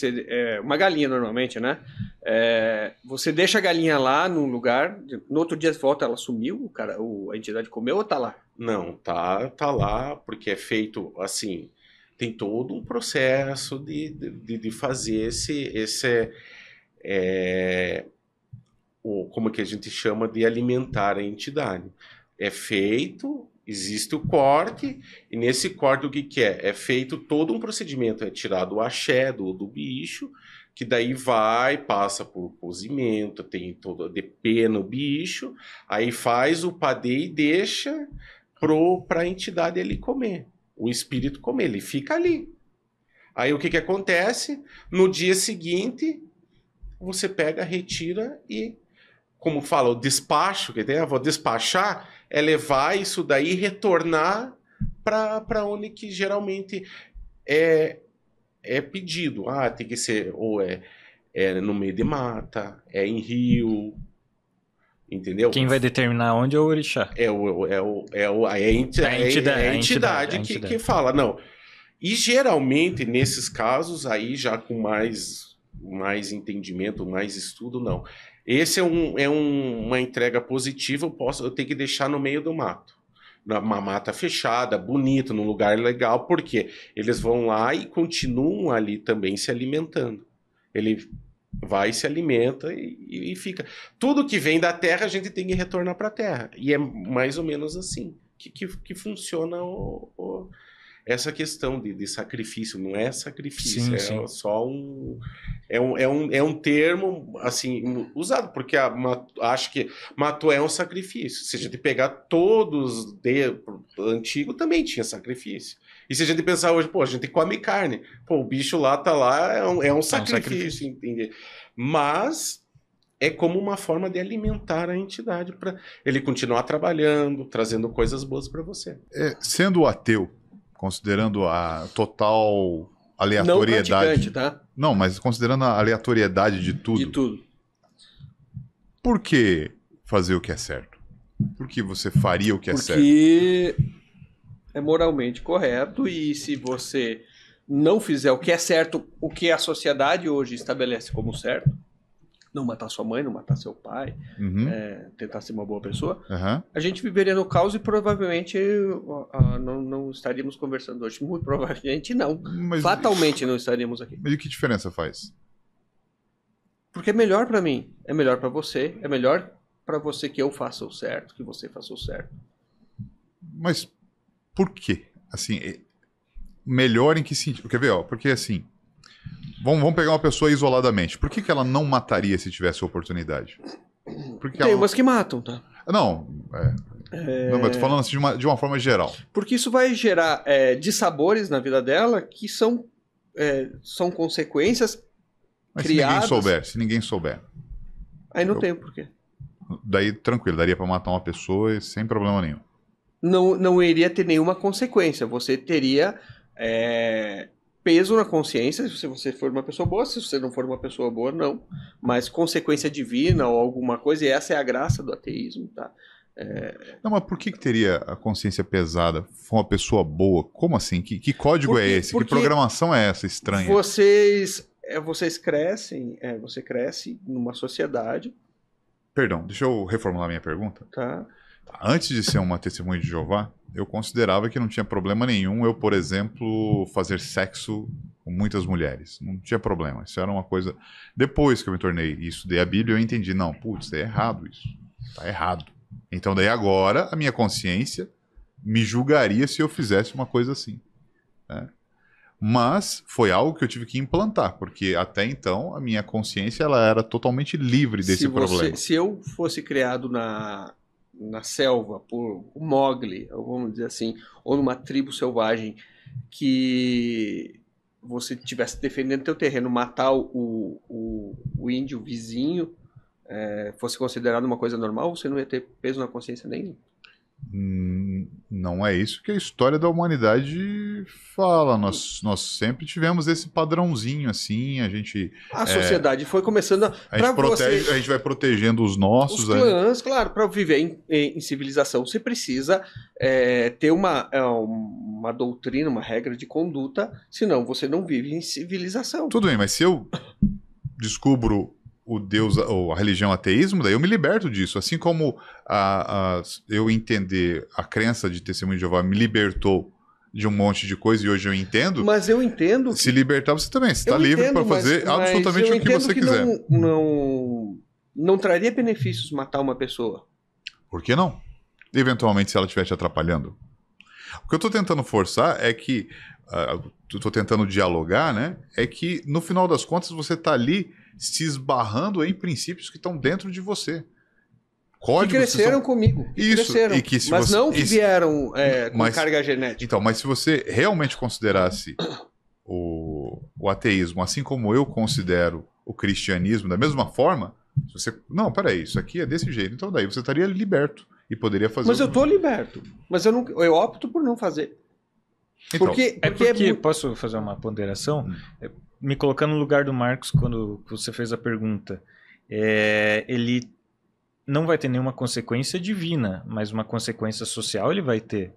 uma galinha normalmente, né? Você deixa a galinha lá num lugar, no outro dia volta, ela sumiu, a entidade comeu ou tá lá? Não, tá lá, porque é feito assim, tem todo um processo de fazer como que a gente chama de alimentar a entidade. É feito, existe o corte, e nesse corte o que é? É feito todo um procedimento, é tirado o axé do bicho, que daí passa por cozimento, tem todo de pena no bicho, aí faz o padê e deixa para a entidade ele comer, o espírito comer, ele fica ali. Aí o que acontece? No dia seguinte, você pega, retira e, como fala, o despacho, que tem, vou despachar, é levar isso daí e retornar para onde que geralmente é pedido. Ah, tem que ser, ou é no meio de mata, é em rio, entendeu? Quem vai determinar onde é o orixá. A entidade que fala, não. E geralmente, nesses casos, aí já com mais entendimento, mais estudo, não. Esse é uma entrega positiva, eu tenho que deixar no meio do mato. Uma mata fechada, bonita, num lugar legal, porque eles vão lá e continuam ali também se alimentando. Ele vai, se alimenta e fica. Tudo que vem da terra, a gente tem que retornar para a terra. E é mais ou menos assim que funciona essa questão de sacrifício. Não é sacrifício, sim. Só é um termo assim usado, porque acho que Matué é um sacrifício. Se a gente pegar todos antigo, também tinha sacrifício. E se a gente pensar hoje, a gente come carne. O bicho lá tá lá, é um sacrifício. Entende? Mas é como uma forma de alimentar a entidade para ele continuar trabalhando, trazendo coisas boas para você. Sendo ateu, considerando a total aleatoriedade... Não praticante, tá? Não, mas considerando a aleatoriedade de tudo... De tudo. Por que fazer o que é certo? Por que você faria o que é certo? Porque é moralmente correto, e se você não fizer o que é certo, o que a sociedade hoje estabelece como certo, não matar sua mãe, não matar seu pai, tentar ser uma boa pessoa, a gente viveria no caos e provavelmente não estaríamos conversando hoje. Muito provavelmente não. Fatalmente não estaríamos aqui. Mas e que diferença faz? Porque é melhor pra mim, é melhor pra você, é melhor pra você que eu faça o certo, que você faça o certo. Mas por quê? Assim, melhor em que sentido? Quer ver, porque assim, vamos pegar uma pessoa isoladamente. Por que ela não mataria se tivesse oportunidade? Tem umas que matam, tá? Não, não, mas eu tô falando assim de uma forma geral. Porque isso vai gerar dissabores na vida dela que são consequências mas criadas. Se ninguém souber. Aí não tem porquê. Daí, tranquilo, daria pra matar uma pessoa sem problema nenhum. Não iria ter nenhuma consequência. Você teria peso na consciência se você for uma pessoa boa, se você não for uma pessoa boa, não. Mas consequência divina ou alguma coisa, e essa é a graça do ateísmo, tá? Não, mas por que teria a consciência pesada? For uma pessoa boa? Como assim? Que código é esse? Que programação é essa estranha? Vocês crescem, você cresce numa sociedade. Perdão, deixa eu reformular minha pergunta. Tá. Antes de ser uma testemunha de Jeová, eu considerava que não tinha problema nenhum eu, por exemplo, fazer sexo com muitas mulheres. Não tinha problema. Isso era uma coisa... Depois que eu me tornei e estudei a Bíblia, eu entendi, não, putz, é errado isso. Tá errado. Então daí agora a minha consciência me julgaria se eu fizesse uma coisa assim. Né? Mas foi algo que eu tive que implantar, porque até então a minha consciência ela era totalmente livre desse problema. Se eu fosse criado na selva por um Mowgli, vamos dizer assim, ou numa tribo selvagem, que você estivesse defendendo teu terreno, matar o índio vizinho, fosse considerado uma coisa normal, você não ia ter peso na consciência nenhum. Não é isso que a história da humanidade fala. Nós sempre tivemos esse padrãozinho assim. A sociedade foi começando a gente vai protegendo os nossos. Os clãs, claro, para viver em civilização você precisa ter uma doutrina, uma regra de conduta, senão você não vive em civilização. Tudo bem, mas se eu descubro o Deus, ou a religião ateísmo, daí eu me liberto disso. Assim como eu entender a crença de Testemunho de Jeová me libertou de um monte de coisa e hoje eu entendo. Mas eu entendo. Se libertar você também. Você está livre para fazer absolutamente o que você quiser. Não traria benefícios matar uma pessoa. Por que não? Eventualmente, se ela estiver te atrapalhando. O que eu estou tentando forçar é que. Estou tentando dialogar, né? É que no final das contas você está ali se esbarrando em princípios que estão dentro de você. Códigos que cresceram comigo. Mas não que vieram com carga genética. Então, mas se você realmente considerasse o ateísmo, assim como eu considero o cristianismo da mesma forma, se você... Não, peraí, isso aqui é desse jeito. Então daí você estaria liberto e poderia fazer... Mas eu tô liberto. Mas eu opto por não fazer. Então, Porque posso fazer uma ponderação? Me colocando no lugar do Marcos quando você fez a pergunta. Ele não vai ter nenhuma consequência divina, mas uma consequência social ele vai ter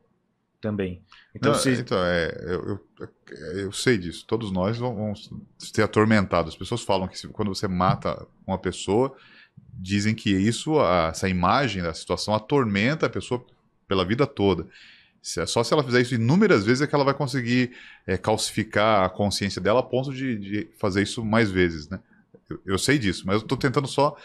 também. Então, eu sei disso. Todos nós vamos ser atormentados. As pessoas falam que quando você mata uma pessoa, dizem que essa imagem da situação atormenta a pessoa pela vida toda. Só se ela fizer isso inúmeras vezes é que ela vai conseguir calcificar a consciência dela a ponto de fazer isso mais vezes, né? Eu sei disso, mas eu estou tentando só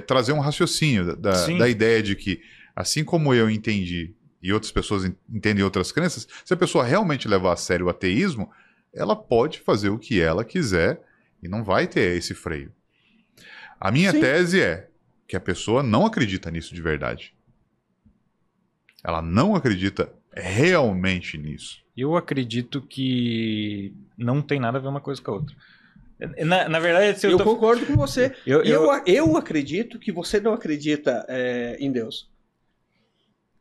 trazer um raciocínio da ideia de que, assim como eu entendi e outras pessoas entendem outras crenças, se a pessoa realmente levar a sério o ateísmo, ela pode fazer o que ela quiser e não vai ter esse freio. A minha tese é que a pessoa não acredita nisso de verdade. Ela não acredita realmente nisso. Eu acredito que não tem nada a ver uma coisa com a outra. Na verdade, eu concordo com você. Eu acredito que você não acredita em Deus.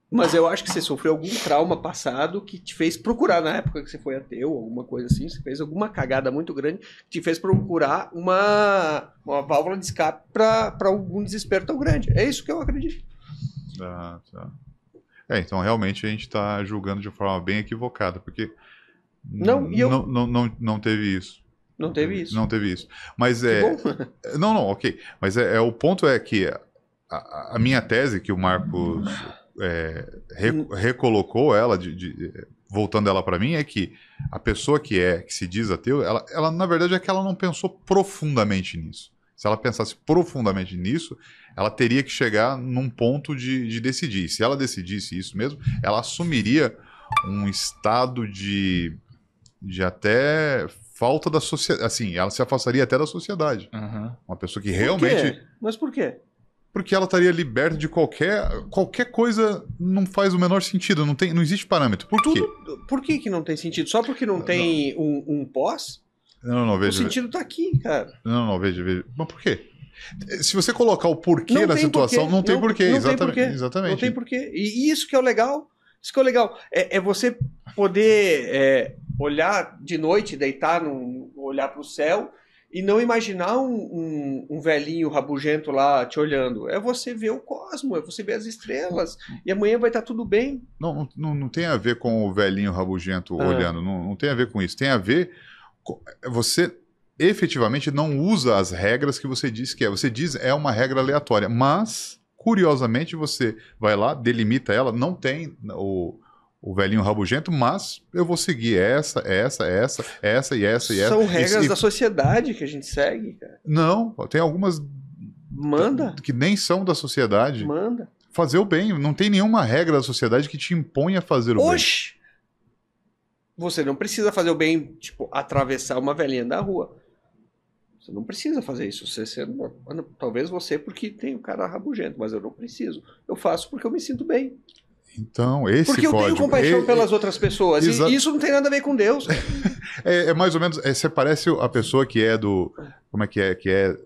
Mas eu acho que você sofreu algum trauma passado que te fez procurar, na época que você foi ateu, alguma coisa assim, você fez alguma cagada muito grande que te fez procurar uma válvula de escape para algum desespero tão grande. É isso que eu acredito. Tá. Então realmente a gente está julgando de forma bem equivocada, porque não teve isso. Não teve isso. Não teve isso. Mas bom. Não, ok. Mas o ponto é que a minha tese, que o Marcos recolocou ela, voltando ela para mim, é que a pessoa que se diz ateu, ela na verdade é que ela não pensou profundamente nisso. Se ela pensasse profundamente nisso, ela teria que chegar num ponto de decidir. Se ela decidisse isso mesmo, ela assumiria um estado de até falta da sociedade. Assim, ela se afastaria até da sociedade. Uhum. Uma pessoa que realmente... Por quê? Mas por quê? Porque ela estaria liberta de qualquer coisa. Não faz o menor sentido, não existe parâmetro. Por quê? Por que não tem sentido? Só porque não tem um pós? Não, veja. O sentido tá aqui, cara. Não, veja. Mas por quê? Se você colocar o porquê na situação, não tem porquê. Exatamente. Não tem porquê. E isso que é o legal. Isso que é o legal. É você poder olhar de noite, deitar, olhar pro céu e não imaginar um velhinho rabugento lá te olhando. É você ver o cosmo, é você ver as estrelas. E amanhã vai estar tudo bem. Não tem a ver com o velhinho rabugento olhando. Não tem a ver com isso. Tem a ver com... Você efetivamente não usa as regras que você diz que é. Você diz uma regra aleatória. Mas, curiosamente, você vai lá, delimita ela. Não tem o velhinho rabugento, mas eu vou seguir essa e essa. São regras da sociedade que a gente segue, cara. Não, tem algumas que nem são da sociedade. Manda. Fazer o bem. Não tem nenhuma regra da sociedade que te impõe a fazer o bem. Você não precisa fazer o bem, tipo, atravessar uma velhinha da rua. Você não precisa fazer isso. Talvez você porque tem o cara rabugento, mas eu não preciso. Eu faço porque eu me sinto bem. Então, esse porque eu tenho compaixão pelas outras pessoas. E isso não tem nada a ver com Deus. É mais ou menos... Você parece a pessoa que é do... Como é que é?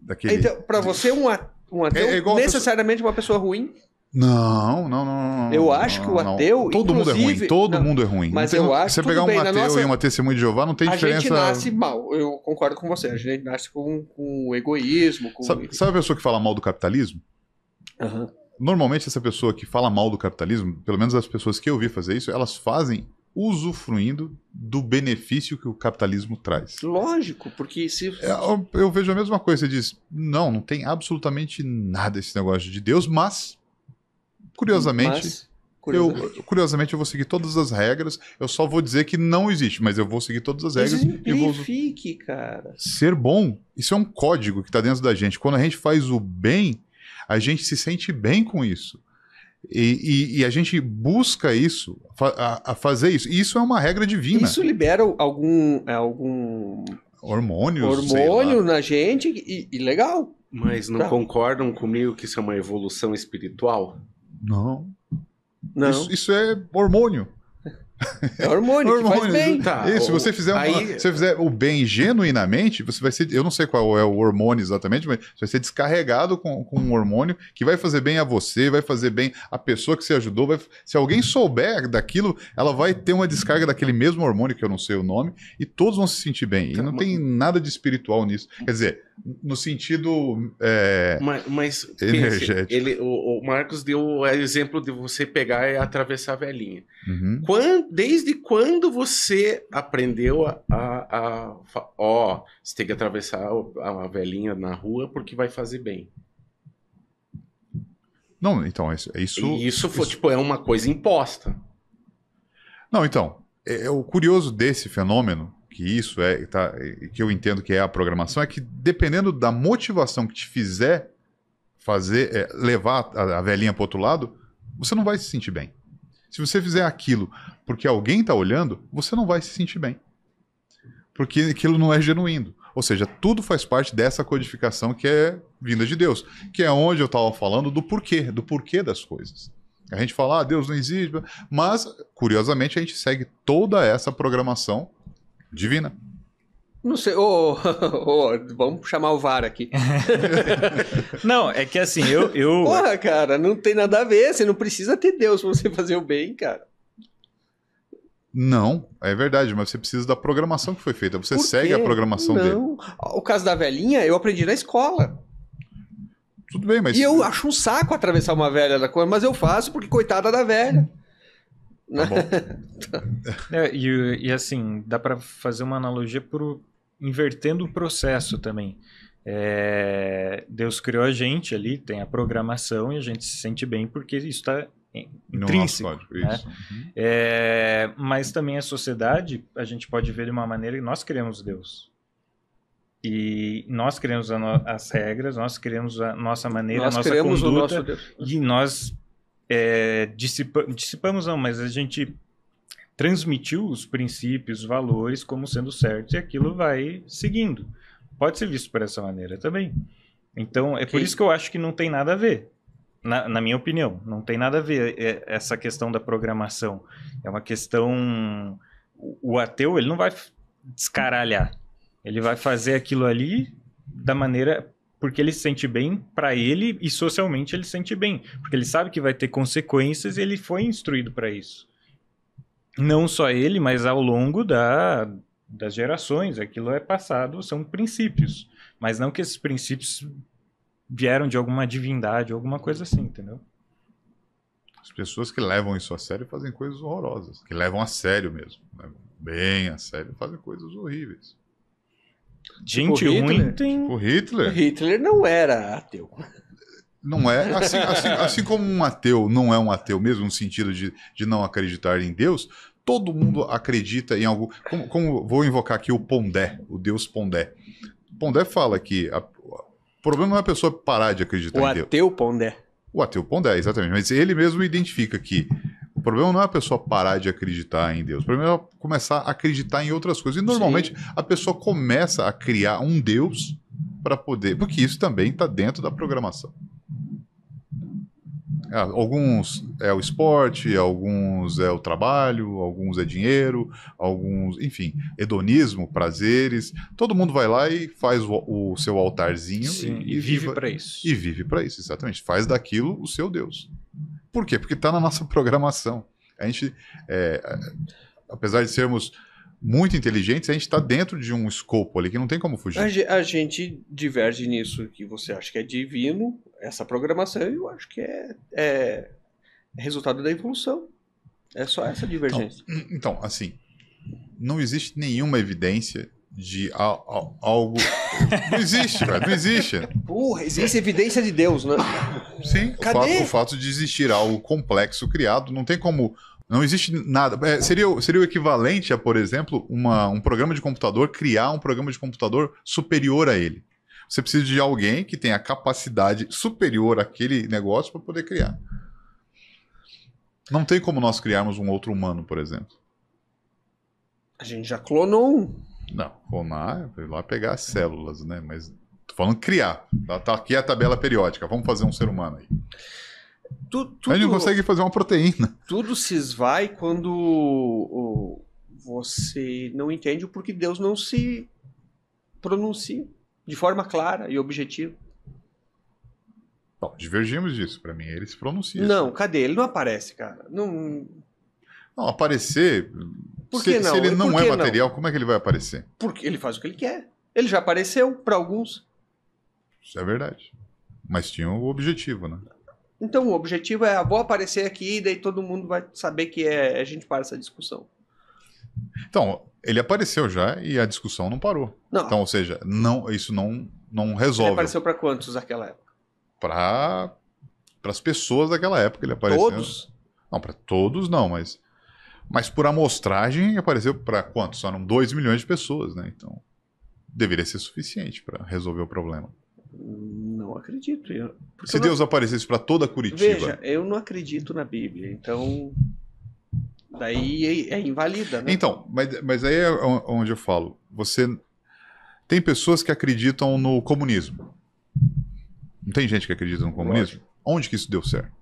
Daquele... Então, pra você, um ateu necessariamente uma pessoa ruim? Não. Eu acho que o ateu... Todo mundo é ruim. Todo mundo é ruim. Mas eu acho que você pegar um ateu e uma testemunha de Jeová, não tem diferença... A gente nasce mal. Eu concordo com você. A gente nasce com egoísmo. Sabe a pessoa que fala mal do capitalismo? Aham. Normalmente essa pessoa que fala mal do capitalismo, pelo menos as pessoas que eu vi fazer isso, elas fazem usufruindo do benefício que o capitalismo traz. Lógico, porque se... Eu vejo a mesma coisa, você diz, não tem absolutamente nada esse negócio de Deus, mas, curiosamente, eu vou seguir todas as regras, eu só vou dizer que não existe, mas eu vou seguir todas as regras. Simplifique, cara. Ser bom, isso é um código que está dentro da gente. Quando a gente faz o bem, a gente se sente bem com isso. E a gente busca isso, a fazer isso. E isso é uma regra divina. Isso libera algum hormônio na gente e legal. Mas não concordam comigo que isso é uma evolução espiritual? Não. Isso é hormônio. É hormônio, que faz bem. Tá, Isso, se você fizer, se você fizer o bem genuinamente, você vai ser, eu não sei qual é o hormônio exatamente, mas você vai ser descarregado com um hormônio que vai fazer bem a você, vai fazer bem a pessoa que você ajudou. Se alguém souber daquilo, ela vai ter uma descarga daquele mesmo hormônio, que eu não sei o nome, e todos vão se sentir bem. E não tem nada de espiritual nisso. Quer dizer, no sentido mas energético. o Marcos deu o exemplo de você pegar e atravessar a velhinha. Uhum. Desde quando você aprendeu você tem que atravessar a velhinha na rua porque vai fazer bem? Não, então, Isso foi, tipo, é uma coisa imposta. Não, então, o curioso desse fenômeno, que isso que eu entendo que é a programação, é que dependendo da motivação que te fizer levar a velhinha para outro lado, você não vai se sentir bem. Se você fizer aquilo porque alguém está olhando, você não vai se sentir bem. Porque aquilo não é genuíno. Ou seja, tudo faz parte dessa codificação que é vinda de Deus. Que é onde eu estava falando do porquê das coisas. A gente fala, Deus não existe, mas, curiosamente, a gente segue toda essa programação divina. Não sei, vamos chamar o VAR aqui. Não, é que assim, Porra, cara, não tem nada a ver, você não precisa ter Deus pra você fazer o bem, cara. Não, é verdade, mas você precisa da programação que foi feita, você segue a programação dele. O caso da velhinha, eu aprendi na escola. Tudo bem, mas... E eu acho um saco atravessar uma velha da coisa, mas eu faço porque coitada da velha. Tá bom. E assim, dá pra fazer uma analogia invertendo o processo também. Deus criou a gente ali, tem a programação e a gente se sente bem porque isso está intrínseco. Né? Mas também a sociedade, a gente pode ver de uma maneira que nós criamos Deus. E nós criamos as regras, nós criamos a nossa maneira, a nossa conduta. O nosso Deus. E nós dissipamos não, mas a gente transmitiu os princípios, os valores como sendo certos e aquilo vai seguindo. Pode ser visto por essa maneira também. Então, por isso que eu acho que não tem nada a ver. Na minha opinião, não tem nada a ver essa questão da programação. É uma questão... O ateu, ele não vai descaralhar. Ele vai fazer aquilo ali da maneira... Porque ele se sente bem para ele e socialmente ele se sente bem. Porque ele sabe que vai ter consequências e ele foi instruído para isso. Não só ele, mas ao longo das gerações. Aquilo é passado, são princípios. Mas não que esses princípios vieram de alguma divindade, alguma coisa assim, entendeu? As pessoas que levam isso a sério fazem coisas horrorosas. Que levam a sério mesmo. Levam bem a sério, fazem coisas horríveis. Gente ruim tem... O Hitler? Hitler não era ateu. Não é. Assim como um ateu não é um ateu mesmo, no sentido de não acreditar em Deus, todo mundo acredita em algo. Como vou invocar aqui o Pondé, o Deus Pondé. Pondé fala que o problema não é a pessoa parar de acreditar em Deus. O ateu Pondé. O ateu Pondé, exatamente. Mas ele mesmo identifica que o problema não é a pessoa parar de acreditar em Deus. O problema é começar a acreditar em outras coisas. E normalmente a pessoa começa a criar um Deus para poder... Porque isso também está dentro da programação. Alguns é o esporte, alguns é o trabalho, alguns é dinheiro, alguns, enfim, hedonismo, prazeres. Todo mundo vai lá e faz o seu altarzinho e vive para isso. E vive para isso, exatamente. Faz daquilo o seu Deus. Por quê? Porque está na nossa programação. A gente, apesar de sermos muito inteligentes, a gente está dentro de um escopo ali que não tem como fugir. A gente diverge nisso que você acha que é divino, essa programação, eu acho que é resultado da evolução. É só essa divergência. Então, assim, não existe nenhuma evidência de algo... Não existe, velho, não existe. Porra, existe evidência de Deus, né? Sim, o fato de existir algo complexo criado, não tem como... Não existe nada. Seria o equivalente a, por exemplo, um programa de computador criar um programa de computador superior a ele. Você precisa de alguém que tenha capacidade superior àquele negócio para poder criar. Não tem como nós criarmos um outro humano, por exemplo. A gente já clonou um. Não, clonar é ir lá pegar as células, né? Mas tô falando criar. Tá aqui a tabela periódica. Vamos fazer um ser humano aí. Tudo, Ele não consegue fazer uma proteína. tudo se esvai quando você não entende o porquê Deus não se pronuncia de forma clara e objetiva. Bom, divergimos disso. Pra mim, ele se pronuncia. Não, cadê? Ele não aparece, cara. Não, Não, aparecer... Por que não? Se ele E não por é que material, como é que ele vai aparecer? porque ele faz o que ele quer. Ele já apareceu para alguns. Isso é verdade. Mas tinha o objetivo, né? Então o objetivo é, vou aparecer aqui e daí todo mundo vai saber que a gente para essa discussão. Então, ele apareceu já e a discussão não parou. Não, Então, ou seja, isso não ele resolve. apareceu para quantos naquela época? Para as pessoas daquela época ele apareceu. Todos? Não, para todos não, mas por amostragem apareceu para quantos? Só eram 2 milhões de pessoas, né? Então, deveria ser suficiente para resolver o problema. Não acredito. Porque Se eu não- Deus aparecesse para toda Curitiba. Veja, eu não acredito na Bíblia, então daí é invalida, né? Então, mas aí é onde eu falo. Você tem pessoas que acreditam no comunismo. Não tem gente que acredita no comunismo? Onde que isso deu certo?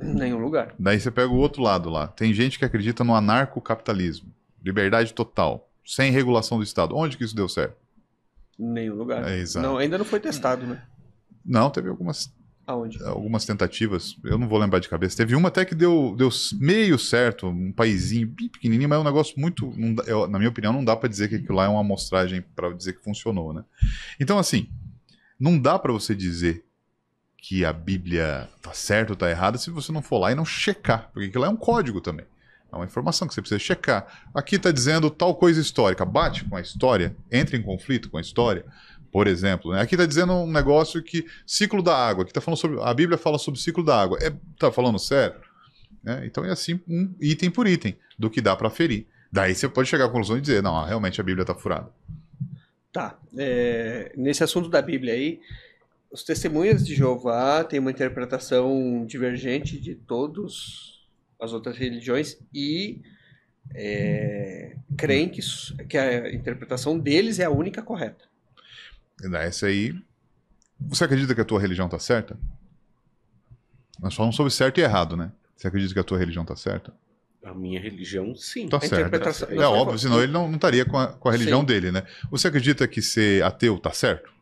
Em nenhum lugar. Daí você pega o outro lado lá. Tem gente que acredita no anarcocapitalismo. Liberdade total. Sem regulação do Estado. Onde que isso deu certo? Em nenhum lugar. É, exato. Não, ainda não foi testado, né? Não, teve algumas Aonde? tentativas. Eu não vou lembrar de cabeça. Teve uma até que deu meio certo. Um paísinho bem pequenininho, mas é um negócio muito... na minha opinião, não dá pra dizer que aquilo lá é uma amostragem pra dizer que funcionou, né? Então, assim, não dá pra você dizer que a Bíblia tá certa ou tá errada se você não for lá e não checar. Porque aquilo lá é um código também. É uma informação que você precisa checar. Aqui está dizendo tal coisa histórica. Bate com a história? Entra em conflito com a história? Por exemplo, né? Aqui está dizendo um negócio que... Ciclo da água. Aqui tá falando sobre... A Bíblia fala sobre o ciclo da água. Tá falando sério? Então é assim, um item por item, do que dá para aferir. Daí você pode chegar à conclusão e dizer, não, realmente a Bíblia está furada. Tá. Nesse assunto da Bíblia aí, os testemunhas de Jeová têm uma interpretação divergente de todas as outras religiões e creem que a interpretação deles é a única correta. Essa aí... Você acredita que a tua religião está certa? Nós falamos sobre certo e errado, né? Você acredita que a tua religião está certa? A minha religião, sim. Tá A certo. interpretação- É óbvio, senão ele não estaria com a religião Sim. dele, né? Você acredita que ser ateu tá certo?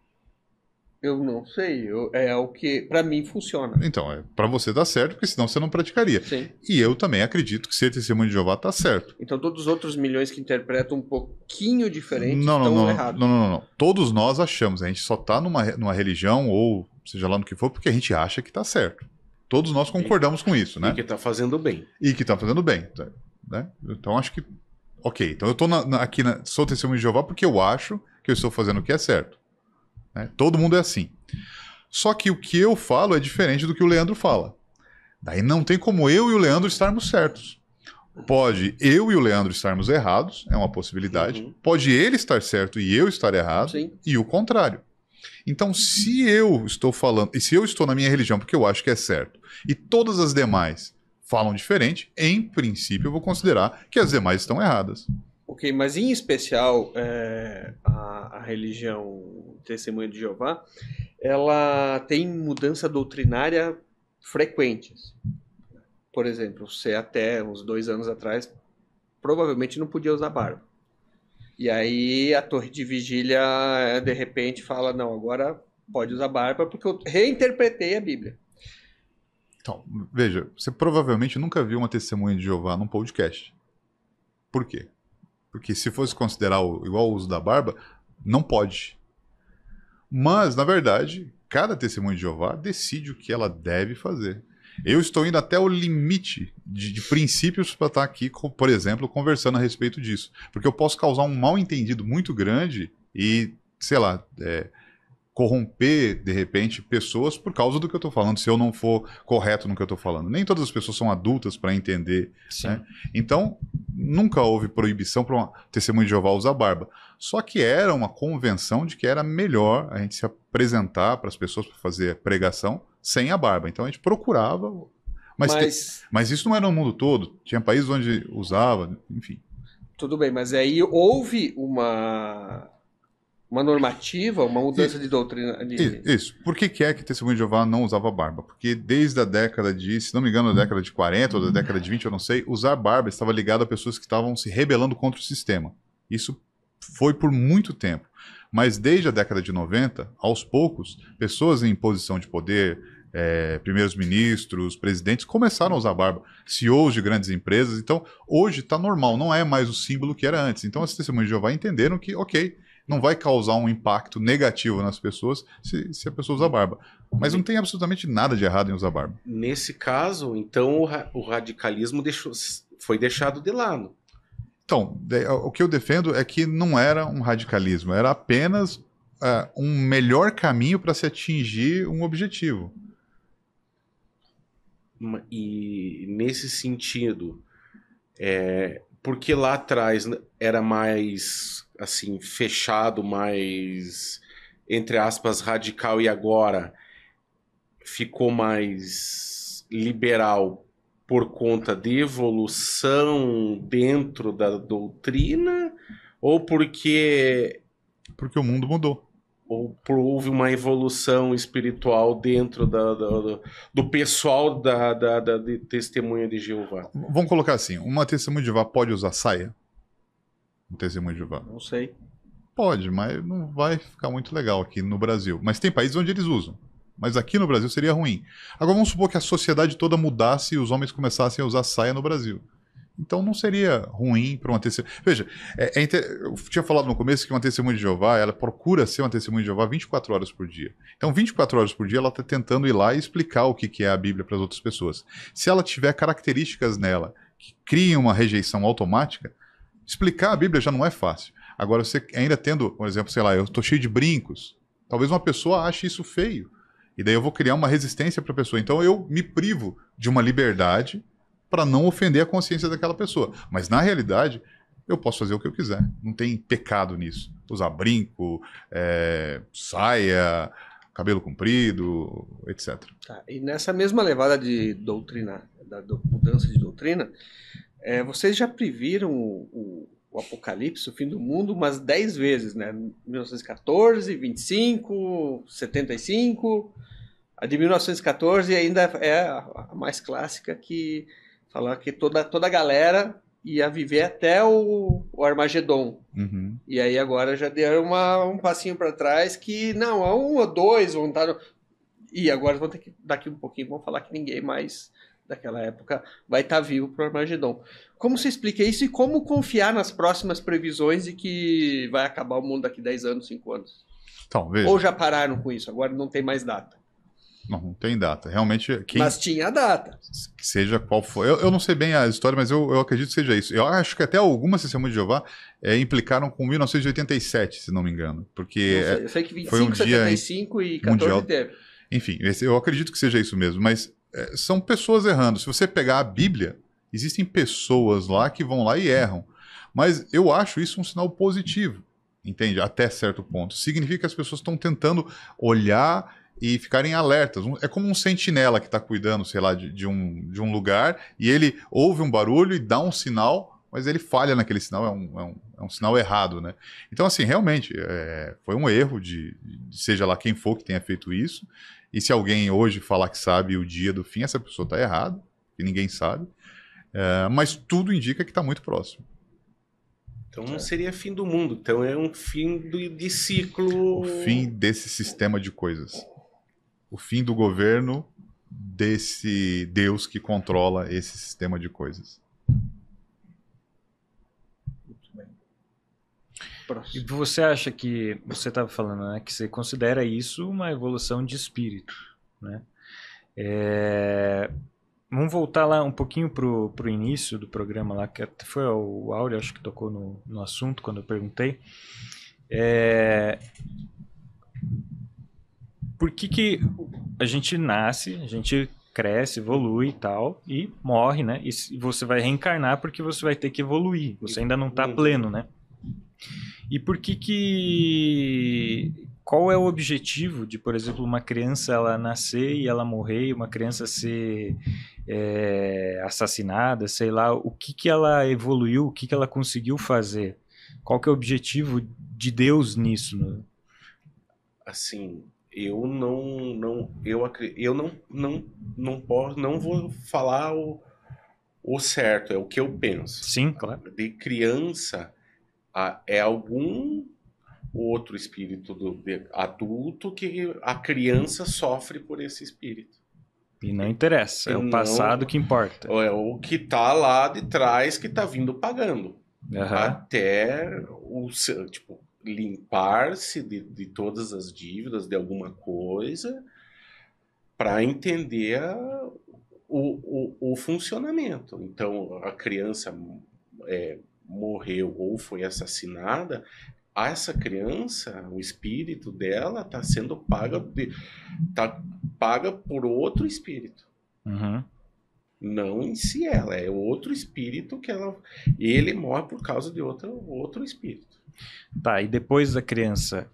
Eu não sei. É o que, pra mim, funciona. Então, para você tá certo, porque senão você não praticaria. Sim. E eu também acredito que ser testemunho de Jeová tá certo. Então todos os outros milhões que interpretam um pouquinho diferente Não, estão errados. não. Todos nós achamos. A gente só tá numa religião, ou seja lá no que for, porque a gente acha que tá certo. Todos nós concordamos com isso, né? E que tá fazendo bem. E que tá fazendo bem. Né? Então acho que... Ok, então eu tô sou testemunho de Jeová porque eu acho que eu estou fazendo o que é certo. Né? Todo mundo é assim. Só que o que eu falo é diferente do que o Leandro fala. Daí não tem como eu e o Leandro estarmos certos. Pode eu e o Leandro estarmos errados, é uma possibilidade. Uhum. Pode ele estar certo e eu estar errado, Sim. e o contrário. Então, se eu estou falando, e se eu estou na minha religião porque eu acho que é certo, e todas as demais falam diferente, em princípio eu vou considerar que as demais estão erradas. Ok, mas em especial a religião Testemunha de Jeová, ela tem mudança doutrinária frequentes. Por exemplo, você até uns 2 anos atrás provavelmente não podia usar barba. E aí a torre de vigília de repente fala, não, agora pode usar barba porque eu reinterpretei a Bíblia. Então, veja, você provavelmente nunca viu uma testemunha de Jeová num podcast. Por quê? Porque se fosse considerar igual o uso da barba, não pode. Mas, na verdade, cada testemunha de Jeová decide o que ela deve fazer. Eu estou indo até o limite de princípios para estar aqui, por exemplo, conversando a respeito disso. Porque eu posso causar um mal-entendido muito grande e, sei lá, corromper, de repente, pessoas por causa do que eu estou falando, se eu não for correto no que eu estou falando. Nem todas as pessoas são adultas para entender. Né? Então, nunca houve proibição para uma testemunha de Jeová usar barba. Só que era uma convenção de que era melhor a gente se apresentar para as pessoas para fazer pregação sem a barba. Então a gente procurava. Mas isso não era no mundo todo. Tinha países onde usava, enfim. Tudo bem, mas aí houve uma normativa, uma mudança de doutrina. Isso. Por que é que Testemunho de Jeová não usava barba? Porque desde a década de, se não me engano, da década de 40 ou da década de 20, eu não sei, usar barba estava ligado a pessoas que estavam se rebelando contra o sistema. Isso foi por muito tempo. Mas desde a década de 90, aos poucos, pessoas em posição de poder, primeiros ministros, presidentes, começaram a usar barba. CEOs de grandes empresas. Então, hoje está normal, não é mais o símbolo que era antes. Então, as Testemunhas de Jeová entenderam que, ok, não vai causar um impacto negativo nas pessoas se a pessoa usar barba. Mas não tem absolutamente nada de errado em usar barba. Nesse caso, então, o radicalismo foi deixado de lado. Então, o que eu defendo é que não era um radicalismo, era apenas um melhor caminho para se atingir um objetivo. E nesse sentido, porque lá atrás era mais assim fechado, mais entre aspas radical, e agora ficou mais liberal por conta de evolução dentro da doutrina, ou porque o mundo mudou. Ou houve uma evolução espiritual dentro do pessoal de Testemunha de Jeová? Vamos colocar assim, uma Testemunha de Jeová pode usar saia? Um Testemunha de Jeová? Não sei. Pode, mas não vai ficar muito legal aqui no Brasil. Mas tem países onde eles usam. Mas aqui no Brasil seria ruim. Agora vamos supor que a sociedade toda mudasse e os homens começassem a usar saia no Brasil. Então não seria ruim para uma testemunha. Veja, eu tinha falado no começo que uma Testemunha de Jeová, ela procura ser uma Testemunha de Jeová 24 horas por dia. Então 24 horas por dia ela está tentando ir lá e explicar o que é a Bíblia para as outras pessoas. Se ela tiver características nela que criem uma rejeição automática, explicar a Bíblia já não é fácil. Agora você ainda tendo, por exemplo, sei lá, eu estou cheio de brincos. Talvez uma pessoa ache isso feio. E daí eu vou criar uma resistência para a pessoa. Então eu me privo de uma liberdade para não ofender a consciência daquela pessoa. Mas na realidade, eu posso fazer o que eu quiser. Não tem pecado nisso. Usar brinco, saia, cabelo comprido, etc. Tá, e nessa mesma levada de doutrina, da mudança de doutrina, vocês já previram o Apocalipse, o fim do mundo, umas 10 vezes, né? 1914, 25, 75... A de 1914 ainda é a mais clássica, que fala que toda a galera ia viver até o Armagedon. Uhum. E aí agora já deram um passinho para trás que, não, a 1 ou 2 vão estar... E agora vão ter que, daqui um pouquinho, vão falar que ninguém mais daquela época vai estar vivo para o Armagedon. Como você explica isso e como confiar nas próximas previsões de que vai acabar o mundo daqui 10 anos, 5 anos? Então, veja. Ou já pararam com isso, agora não tem mais data? Não tem data. Realmente, mas tinha data. Que seja qual for. Eu não sei bem a história, mas eu acredito que seja isso. Eu acho que até algumas Testemunhas de Jeová implicaram com 1987, se não me engano. Porque eu sei que 25, foi um 75 e 14 mundial... teve. Enfim, eu acredito que seja isso mesmo. Mas são pessoas errando. Se você pegar a Bíblia, existem pessoas lá que vão lá e erram. Mas eu acho isso um sinal positivo. Entende? Até certo ponto. Significa que as pessoas estão tentando olhar e ficarem alertas. É como um sentinela que está cuidando, sei lá, de um lugar, e ele ouve um barulho e dá um sinal, mas ele falha naquele sinal, é um sinal errado, né? Então, assim, realmente, foi um erro de seja lá quem for que tenha feito isso, e se alguém hoje falar que sabe o dia do fim, essa pessoa está errada, que ninguém sabe, mas tudo indica que está muito próximo. Então não seria fim do mundo, então é um fim de ciclo... O fim desse sistema de coisas. O fim do governo desse Deus que controla esse sistema de coisas. Muito bem. E você acha que, você estava falando, né, que você considera isso uma evolução de espírito, né? Vamos voltar lá um pouquinho pro início do programa lá, que foi o Áureo, acho que tocou no assunto quando eu perguntei. Por que a gente nasce, a gente cresce, evolui e tal, e morre, né? E você vai reencarnar porque você vai ter que evoluir. Você ainda não está pleno, né? E por que... Qual é o objetivo de, por exemplo, uma criança ela nascer e ela morrer, uma criança ser assassinada, sei lá, o que ela evoluiu, o que ela conseguiu fazer? Qual que é o objetivo de Deus nisso? Assim, eu não vou falar o certo, é o que eu penso. Sim, claro. De criança, é algum outro espírito adulto que a criança sofre por esse espírito. E não interessa, é o passado que importa. É o que tá lá de trás que tá vindo pagando. Até tipo, limpar-se de todas as dívidas de alguma coisa para entender o funcionamento. Então, a criança morreu ou foi assassinada, essa criança, o espírito dela está sendo paga por outro espírito. Uhum. Não em si ela, é outro espírito que ele morre por causa de outro espírito. Tá, e depois da criança,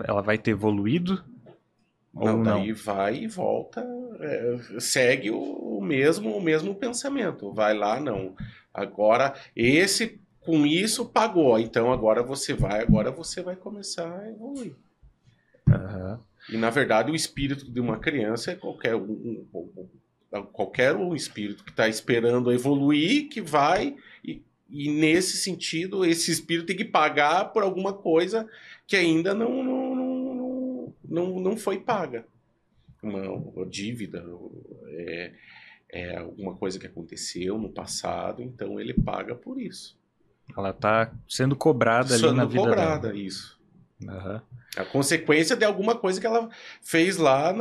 ela vai ter evoluído? Não, daí vai e volta, segue o mesmo pensamento. Vai lá, não. Agora, com isso pagou, então agora você vai começar a evoluir. Uhum. E na verdade o espírito de uma criança é qualquer um espírito que está esperando evoluir, que vai, e nesse sentido esse espírito tem que pagar por alguma coisa que ainda não foi paga. Uma dívida, alguma coisa que aconteceu no passado, então ele paga por isso. Ela está sendo cobrada ali na vida dela. Isso. Uhum. A consequência de alguma coisa que ela fez lá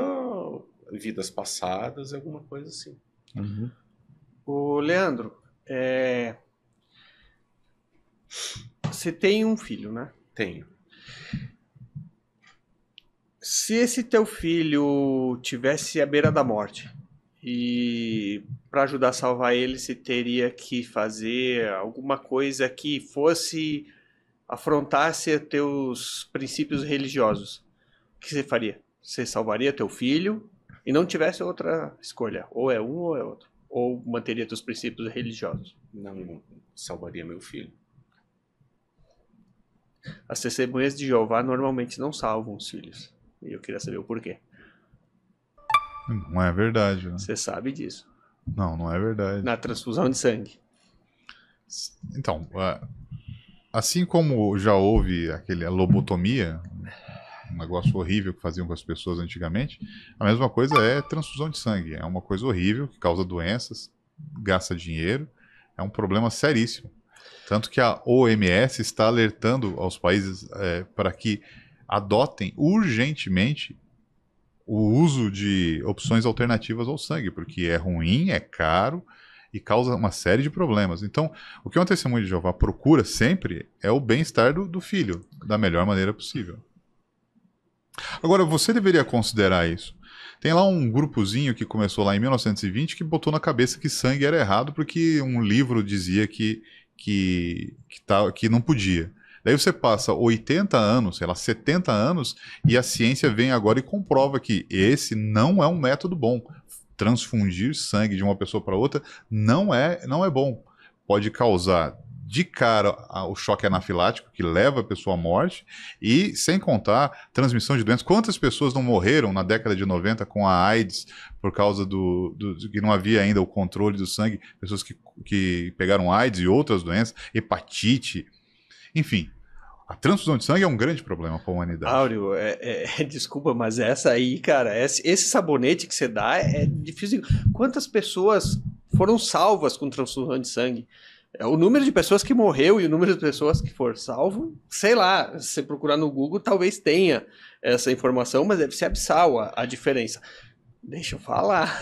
vidas passadas, alguma coisa assim. Uhum. Ô, Leandro, você tem um filho, né? Tenho. Se esse teu filho tivesse à beira da morte e para ajudar a salvar ele, você teria que fazer alguma coisa que afrontasse teus princípios religiosos, o que você faria? Você salvaria teu filho e não tivesse outra escolha? Ou é um ou é outro? Ou manteria teus princípios religiosos? Não salvaria meu filho. As testemunhas de Jeová normalmente não salvam os filhos. E eu queria saber o porquê. Não é verdade, né? Você sabe disso. Não é verdade. Na transfusão de sangue. Então, assim como já houve a lobotomia, um negócio horrível que faziam com as pessoas antigamente, a mesma coisa é transfusão de sangue. É uma coisa horrível que causa doenças, gasta dinheiro, é um problema seríssimo. Tanto que a OMS está alertando aos países para que adotem urgentemente o uso de opções alternativas ao sangue, porque é ruim, é caro e causa uma série de problemas. Então, o que uma testemunha de Jeová procura sempre é o bem-estar do filho, da melhor maneira possível. Agora, você deveria considerar isso. Tem lá um grupozinho que começou lá em 1920 que botou na cabeça que sangue era errado porque um livro dizia que não podia. Daí você passa 80 anos, sei lá, 70 anos, e a ciência vem agora e comprova que esse não é um método bom. Transfundir sangue de uma pessoa para outra não é bom. Pode causar de cara o choque anafilático, que leva a pessoa à morte, e sem contar transmissão de doenças. Quantas pessoas não morreram na década de 90 com a AIDS por causa que não havia ainda o controle do sangue, pessoas que pegaram AIDS e outras doenças, hepatite. Enfim, a transfusão de sangue é um grande problema para a humanidade. Áureo, desculpa, mas essa aí, cara, esse sabonete que você dá é difícil. Quantas pessoas foram salvas com transfusão de sangue? O número de pessoas que morreu e o número de pessoas que foram salvo, sei lá, se você procurar no Google, talvez tenha essa informação, mas deve ser abissal a diferença. Deixa eu falar.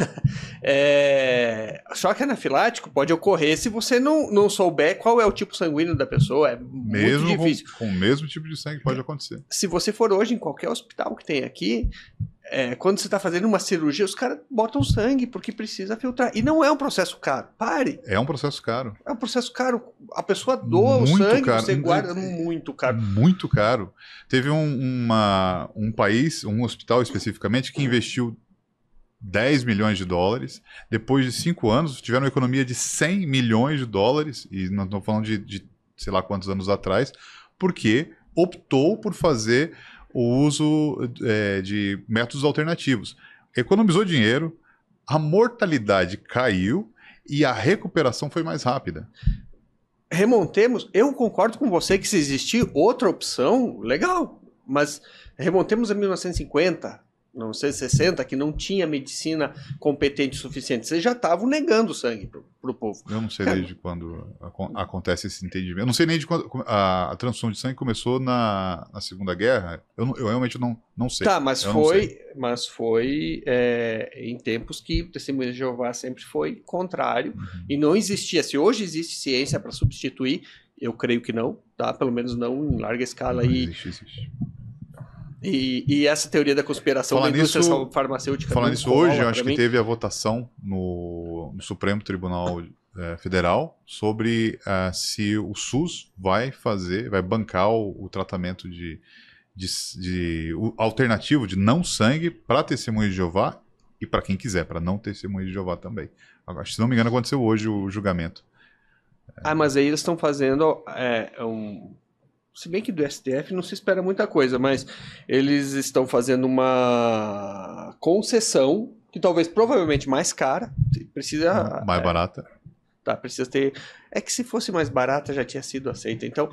Choque anafilático pode ocorrer se você não souber qual é o tipo sanguíneo da pessoa. É muito difícil. Com o mesmo tipo de sangue pode acontecer. Se você for hoje em qualquer hospital que tem aqui, quando você está fazendo uma cirurgia, os caras botam sangue porque precisa filtrar. E não é um processo caro. Pare. É um processo caro. É um processo caro. A pessoa doa muito o sangue, caro. Você guarda muito caro. Muito caro. Teve um país, um hospital especificamente, que investiu 10 milhões de dólares. Depois de 5 anos, tiveram uma economia de 100 milhões de dólares. E nós estamos falando de sei lá quantos anos atrás, porque optou por fazer o uso de métodos alternativos. Economizou dinheiro, a mortalidade caiu e a recuperação foi mais rápida. Remontemos, eu concordo com você que se existir outra opção, legal, mas remontemos a 1950, 1960, que não tinha medicina competente o suficiente. Vocês já estavam negando sangue pro povo. Eu não sei desde quando acontece esse entendimento. Eu não sei nem de quando a transfusão de sangue começou na Segunda Guerra. Eu realmente não sei. Tá, mas foi em tempos que o Testemunho de Jeová sempre foi contrário. E não existia. Se hoje existe ciência para substituir, eu creio que não, tá? Pelo menos não em larga escala. Existe. E essa teoria da conspiração da indústria farmacêutica... Falando nisso, hoje, eu acho que teve a votação no Supremo Tribunal Federal sobre se o SUS vai bancar o tratamento alternativo de não sangue para testemunho de Jeová e para quem quiser, para não testemunho de Jeová também. Agora, se não me engano, aconteceu hoje o julgamento. Mas aí eles estão fazendo se bem que do STF não se espera muita coisa, mas eles estão fazendo uma concessão que provavelmente mais cara, precisa... Mais barata. Tá, precisa ter... É que se fosse mais barata já tinha sido aceita. Então,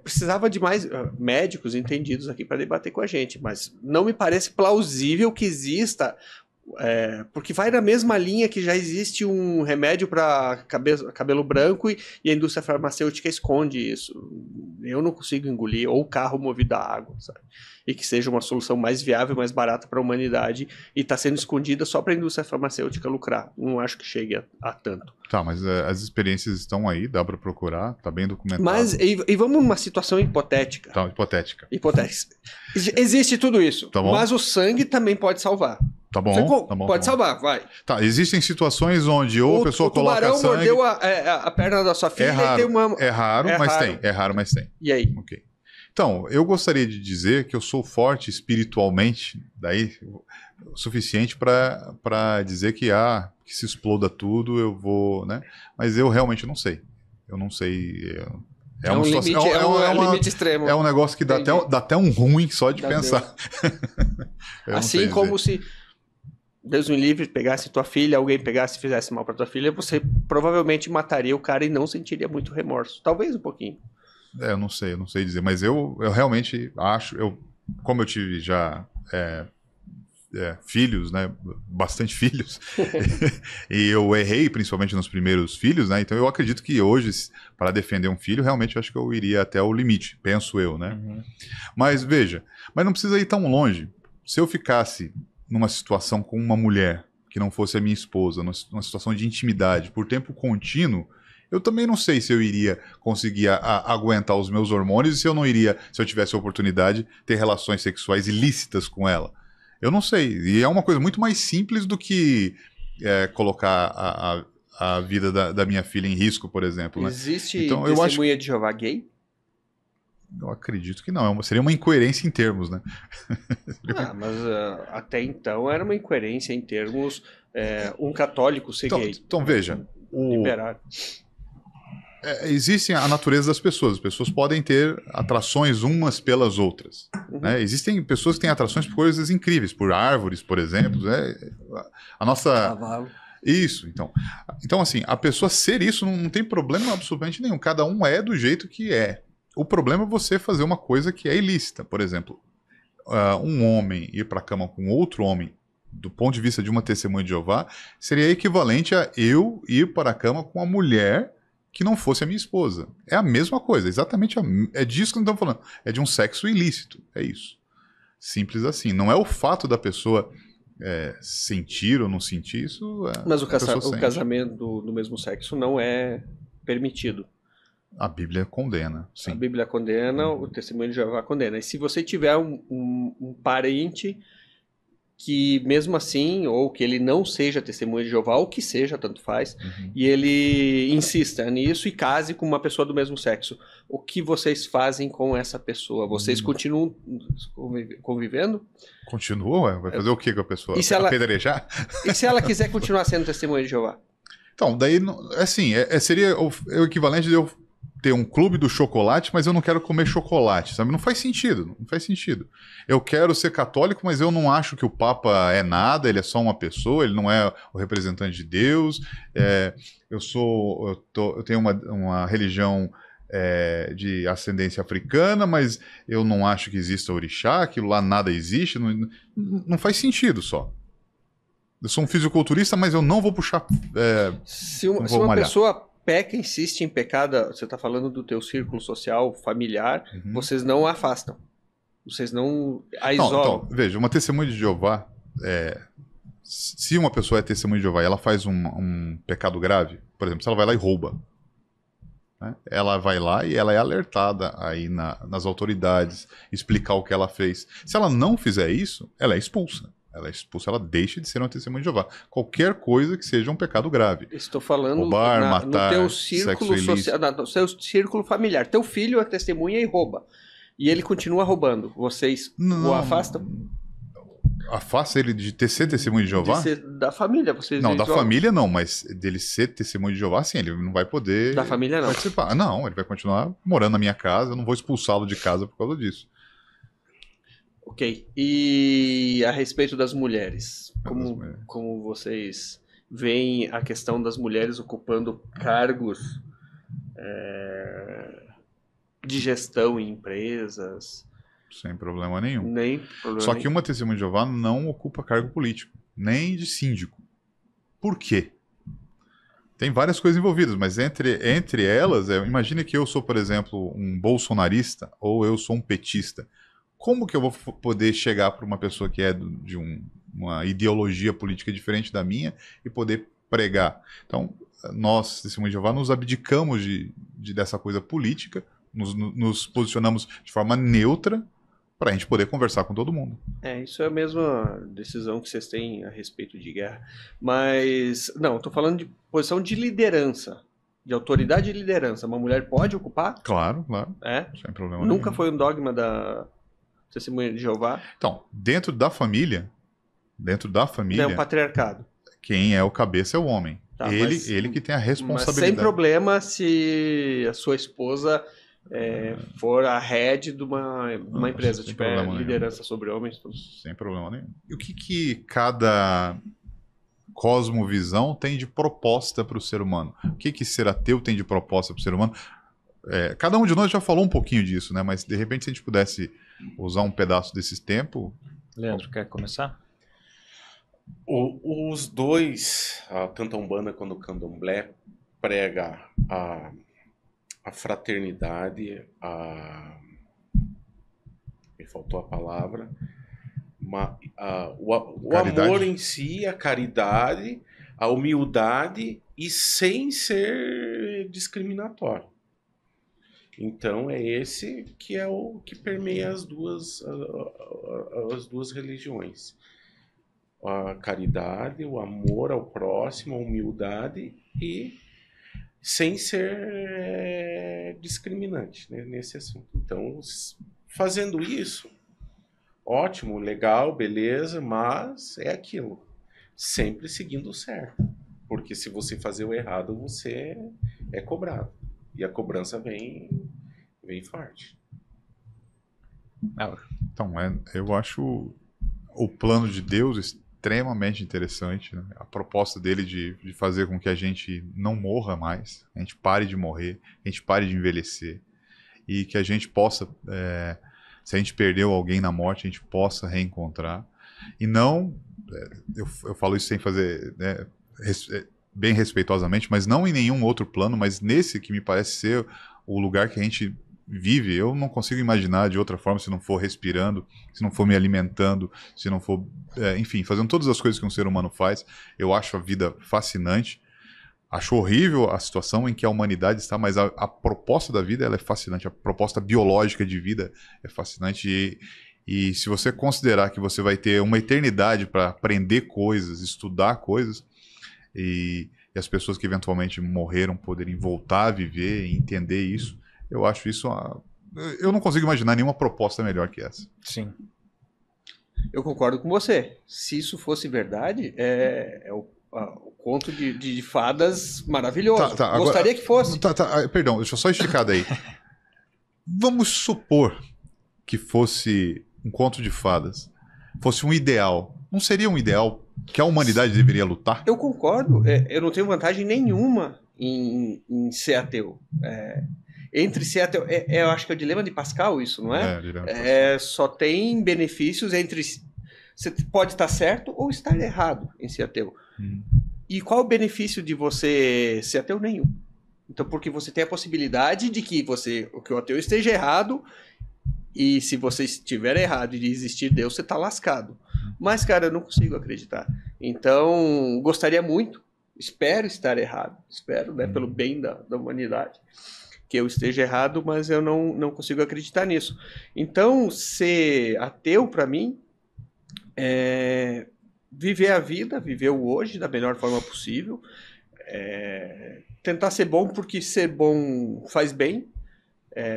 precisava de mais médicos entendidos aqui para debater com a gente, mas não me parece plausível que exista... porque vai na mesma linha que já existe um remédio para cabelo branco e a indústria farmacêutica esconde isso. Eu não consigo engolir, ou carro movido a água, sabe? E que seja uma solução mais viável, mais barata para a humanidade e está sendo escondida só para a indústria farmacêutica lucrar. Não acho que chegue a tanto. Tá, mas as experiências estão aí, dá para procurar, tá bem documentado. Mas, e vamos numa situação hipotética. Tá, hipotética. Existe tudo isso, tá bom. Mas o sangue também pode salvar. Tá bom, pode salvar, vai. Tá, existem situações onde ou a pessoa coloca sangue... O tubarão mordeu a perna da sua filha e tem uma... É raro, mas tem. E aí? Ok. Então, eu gostaria de dizer que eu sou forte espiritualmente, daí o suficiente para dizer que se exploda tudo, eu vou, né? Mas eu realmente não sei. Eu não sei... É um limite extremo. É um negócio que dá até um ruim só de pensar. Assim como se... Deus me livre, pegasse tua filha, alguém pegasse e fizesse mal pra tua filha, você provavelmente mataria o cara e não sentiria muito remorso. Talvez um pouquinho. Eu não sei dizer, mas eu realmente acho, como eu tive já filhos, né, bastante filhos, e eu errei principalmente nos primeiros filhos, né, então eu acredito que hoje, para defender um filho, realmente eu acho que eu iria até o limite, penso eu, né. Mas veja, mas não precisa ir tão longe. Se eu ficasse numa situação com uma mulher que não fosse a minha esposa, numa situação de intimidade, por tempo contínuo, eu também não sei se eu iria conseguir aguentar os meus hormônios e se eu não iria, se eu tivesse a oportunidade, ter relações sexuais ilícitas com ela. Eu não sei. E é uma coisa muito mais simples do que colocar a vida da minha filha em risco, por exemplo. Existe né? Então, testemunha de Jeová gay? Eu acredito que não. Seria uma incoerência em termos, né? Mas até então era uma incoerência em termos um católico ser gay. Então veja. Liberar. Existe a natureza das pessoas. As pessoas podem ter atrações umas pelas outras. Né? Existem pessoas que têm atrações por coisas incríveis, por árvores, por exemplo. Né? A nossa... Cavalo. Isso, então assim, a pessoa ser isso não tem problema absolutamente nenhum. Cada um é do jeito que é. O problema é você fazer uma coisa que é ilícita. Por exemplo, um homem ir para a cama com outro homem, do ponto de vista de uma testemunha de Jeová, seria equivalente a eu ir para a cama com uma mulher que não fosse a minha esposa. É a mesma coisa, exatamente. É disso que nós estamos falando. É de um sexo ilícito. É isso. Simples assim. Não é o fato da pessoa sentir ou não sentir isso. Mas o casamento do mesmo sexo não é permitido. A Bíblia condena, sim. A Bíblia condena, o Testemunho de Jeová condena. E se você tiver um parente que, mesmo assim, ou que ele não seja Testemunho de Jeová, ou que seja, tanto faz, e ele insista nisso e case com uma pessoa do mesmo sexo, o que vocês fazem com essa pessoa? Vocês continuam convivendo? Continuam? Vai fazer o que com a pessoa? Apedrejar? E se ela quiser continuar sendo Testemunha de Jeová? Então, daí, assim, seria o equivalente de eu ter um clube do chocolate, mas eu não quero comer chocolate, sabe? Não faz sentido, não faz sentido. Eu quero ser católico, mas eu não acho que o Papa é nada, ele é só uma pessoa, ele não é o representante de Deus. Eu tenho uma religião de ascendência africana, mas eu não acho que exista orixá, aquilo lá nada existe, não faz sentido só. Eu sou um fisiculturista, mas eu não vou puxar. Se uma pessoa peca, insiste em pecado, você está falando do teu círculo social, familiar, vocês não a afastam. Vocês não a isolam. Então, veja, uma testemunha de Jeová, se uma pessoa é testemunha de Jeová e ela faz um pecado grave, por exemplo, se ela vai lá e rouba, né? Ela vai lá e ela é alertada aí nas autoridades, explicar o que ela fez. Se ela não fizer isso, ela é expulsa. Ela deixa de ser uma testemunha de Jeová. Qualquer coisa que seja um pecado grave. Estou falando roubar, matar, no teu círculo social, no seu círculo familiar. Teu filho é testemunha e rouba. E ele continua roubando. Vocês o afastam? Afasta ele de ser testemunha de Jeová? Da família. Vocês não, da família não, mas dele ser testemunha de Jeová, sim, ele não vai poder da família, não. participar. Não, ele vai continuar morando na minha casa, eu não vou expulsá-lo de casa por causa disso. Ok. E a respeito das mulheres, como vocês veem a questão das mulheres ocupando cargos de gestão em empresas? Sem problema nenhum. Problema Só que uma testemunha de Jeová não ocupa cargo político, nem de síndico. Por quê? Tem várias coisas envolvidas, mas entre elas, imagine que eu sou, por exemplo, um bolsonarista ou eu sou um petista. Como que eu vou poder chegar para uma pessoa que é de uma ideologia política diferente da minha e poder pregar? Então, nós, testemunhas de Jeová, nos abdicamos dessa coisa política, nos posicionamos de forma neutra para a gente poder conversar com todo mundo. Isso é a mesma decisão que vocês têm a respeito de guerra. Mas, não, estou falando de posição de liderança, de autoridade e liderança. Uma mulher pode ocupar? Claro. Sem problema nenhum. Nunca foi um dogma da testemunha de Jeová? Então, dentro da família... É o patriarcado. Quem é o cabeça é o homem. Tá, ele que tem a responsabilidade. Mas sem problema se a sua esposa for a head de uma empresa, tiver liderança sobre homens. Sem problema nenhum. E o que cada cosmovisão tem de proposta para o ser humano? O que ser ateu tem de proposta para o ser humano? Cada um de nós já falou um pouquinho disso, né? Mas de repente se a gente pudesse usar um pedaço desses tempos... Leandro, quer começar? Os dois, tanto a Umbanda quanto o Candomblé, prega a fraternidade, me faltou a palavra, o amor em si, a caridade, a humildade e sem ser discriminatório. Então é esse que é o que permeia as duas religiões. A caridade, o amor ao próximo, a humildade e sem ser discriminante, né, nesse assunto. Então, fazendo isso, ótimo, legal, beleza, mas é aquilo. Sempre seguindo o certo. Porque se você fazer o errado, você é cobrado. E a cobrança vem forte. Então, eu acho o plano de Deus extremamente interessante, né? A proposta dele de fazer com que a gente não morra mais, a gente pare de morrer, a gente pare de envelhecer e que a gente possa, se a gente perdeu alguém na morte, a gente possa reencontrar e não, eu falo isso sem fazer, né, bem respeitosamente, mas não em nenhum outro plano, mas nesse que me parece ser o lugar que a gente vive. Eu não consigo imaginar de outra forma se não for respirando, se não for me alimentando, se não for, enfim, fazendo todas as coisas que um ser humano faz. Eu acho a vida fascinante. Acho horrível a situação em que a humanidade está, mas a proposta da vida ela é fascinante. A proposta biológica de vida é fascinante. E se você considerar que você vai ter uma eternidade para aprender coisas, estudar coisas, e as pessoas que eventualmente morreram poderem voltar a viver e entender isso, eu acho isso... Eu não consigo imaginar nenhuma proposta melhor que essa. Sim. Eu concordo com você. Se isso fosse verdade, é o conto de fadas maravilhoso. Tá, Gostaria que fosse. Perdão, deixa eu só esticar daí. Vamos supor que fosse um conto de fadas, fosse um ideal. Não seria um ideal que a humanidade deveria lutar? Eu concordo. Eu não tenho vantagem nenhuma em ser ateu. Entre ser ateu... eu acho que é o dilema de Pascal isso, não é? Só tem benefícios entre... Você pode estar certo ou estar errado em ser ateu. E qual o benefício de você ser ateu? Nenhum. Então, porque você tem a possibilidade de que o ateu esteja errado, e se você estiver errado e existir Deus, você está lascado. Mas, cara, eu não consigo acreditar. Então, gostaria muito, espero estar errado, espero, né, pelo bem da humanidade, que eu esteja errado, mas eu não consigo acreditar nisso. Então, ser ateu, para mim, é viver a vida, viver o hoje da melhor forma possível, tentar ser bom porque ser bom faz bem,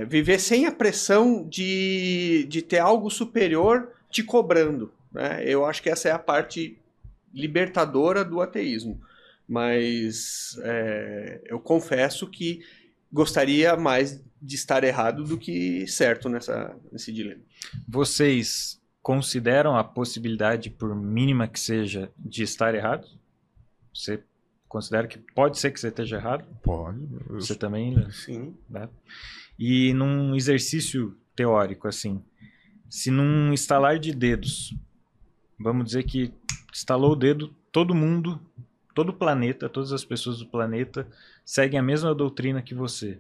viver sem a pressão de ter algo superior te cobrando, né? Eu acho que essa é a parte libertadora do ateísmo, mas eu confesso que gostaria mais de estar errado do que certo nesse dilema. Vocês consideram a possibilidade, por mínima que seja, de estar errado? Você considera que pode ser que você esteja errado? Pode. Você também? Sim. Né? E num exercício teórico, assim, se num estalar de dedos, vamos dizer que estalou o dedo, todo mundo, todo o planeta, todas as pessoas do planeta seguem a mesma doutrina que você.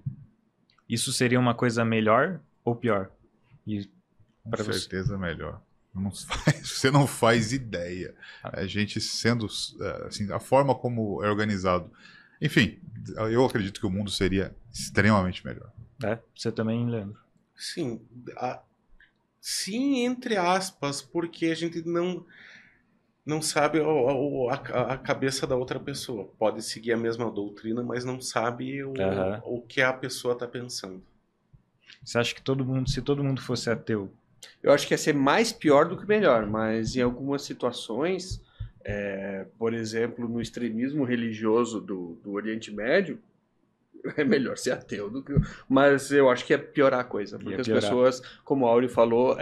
Isso seria uma coisa melhor ou pior? Com certeza melhor. Você não faz ideia. A gente sendo assim, a forma como é organizado. Enfim, eu acredito que o mundo seria extremamente melhor. Você também, Leandro? Sim. Sim, entre aspas, porque a gente não sabe a cabeça da outra pessoa. Pode seguir a mesma doutrina, mas não sabe o que a pessoa está pensando. Você acha que se todo mundo fosse ateu, eu acho que ia ser mais pior do que melhor, mas em algumas situações, por exemplo, no extremismo religioso do Oriente Médio, é melhor ser ateu do que... Mas eu acho que ia piorar a coisa, porque as pessoas, como o Áureo falou,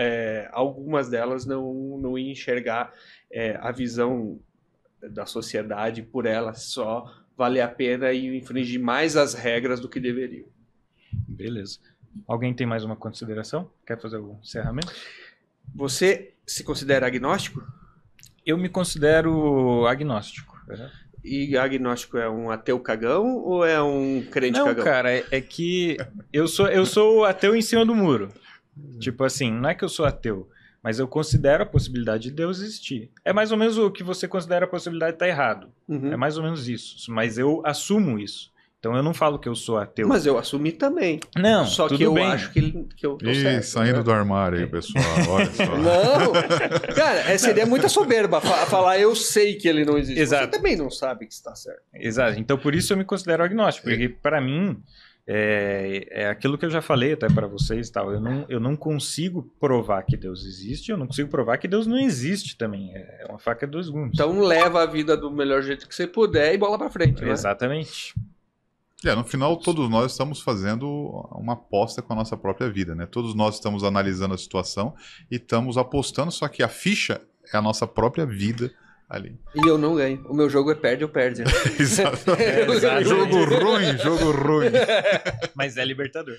algumas delas não iam enxergar a visão da sociedade por ela só valer a pena e infringir mais as regras do que deveriam. Beleza. Alguém tem mais uma consideração? Quer fazer algum encerramento? Você se considera agnóstico? Eu me considero agnóstico. E agnóstico é um ateu cagão ou é um crente cagão? Não, cara, é que eu sou ateu em cima do muro. Tipo assim, não é que eu sou ateu, mas eu considero a possibilidade de Deus existir. É mais ou menos o que você considera a possibilidade de estar errado. É mais ou menos isso. Mas eu assumo isso. Então eu não falo que eu sou ateu. Mas eu assumi também. Não, só tudo que eu bem. acho que eu tô certo. Saindo, né? Do armário aí, pessoal. Olha só. Não! Cara, seria muita soberba falar eu sei que ele não existe. Exato. Você também não sabe que está certo. Exato. Então por isso eu me considero agnóstico. Porque para mim, é aquilo que eu já falei até para vocês e tal. Eu não consigo provar que Deus existe. Eu não consigo provar que Deus não existe também. É uma faca de dois gumes. Então leva a vida do melhor jeito que você puder e bola pra frente, né? Exatamente. No final, todos nós estamos fazendo uma aposta com a nossa própria vida, né? Todos nós estamos analisando a situação e estamos apostando, só que a ficha é a nossa própria vida ali. E eu não ganho. O meu jogo é perde ou perde. Né? Exato. Jogo ruim. Mas é libertador.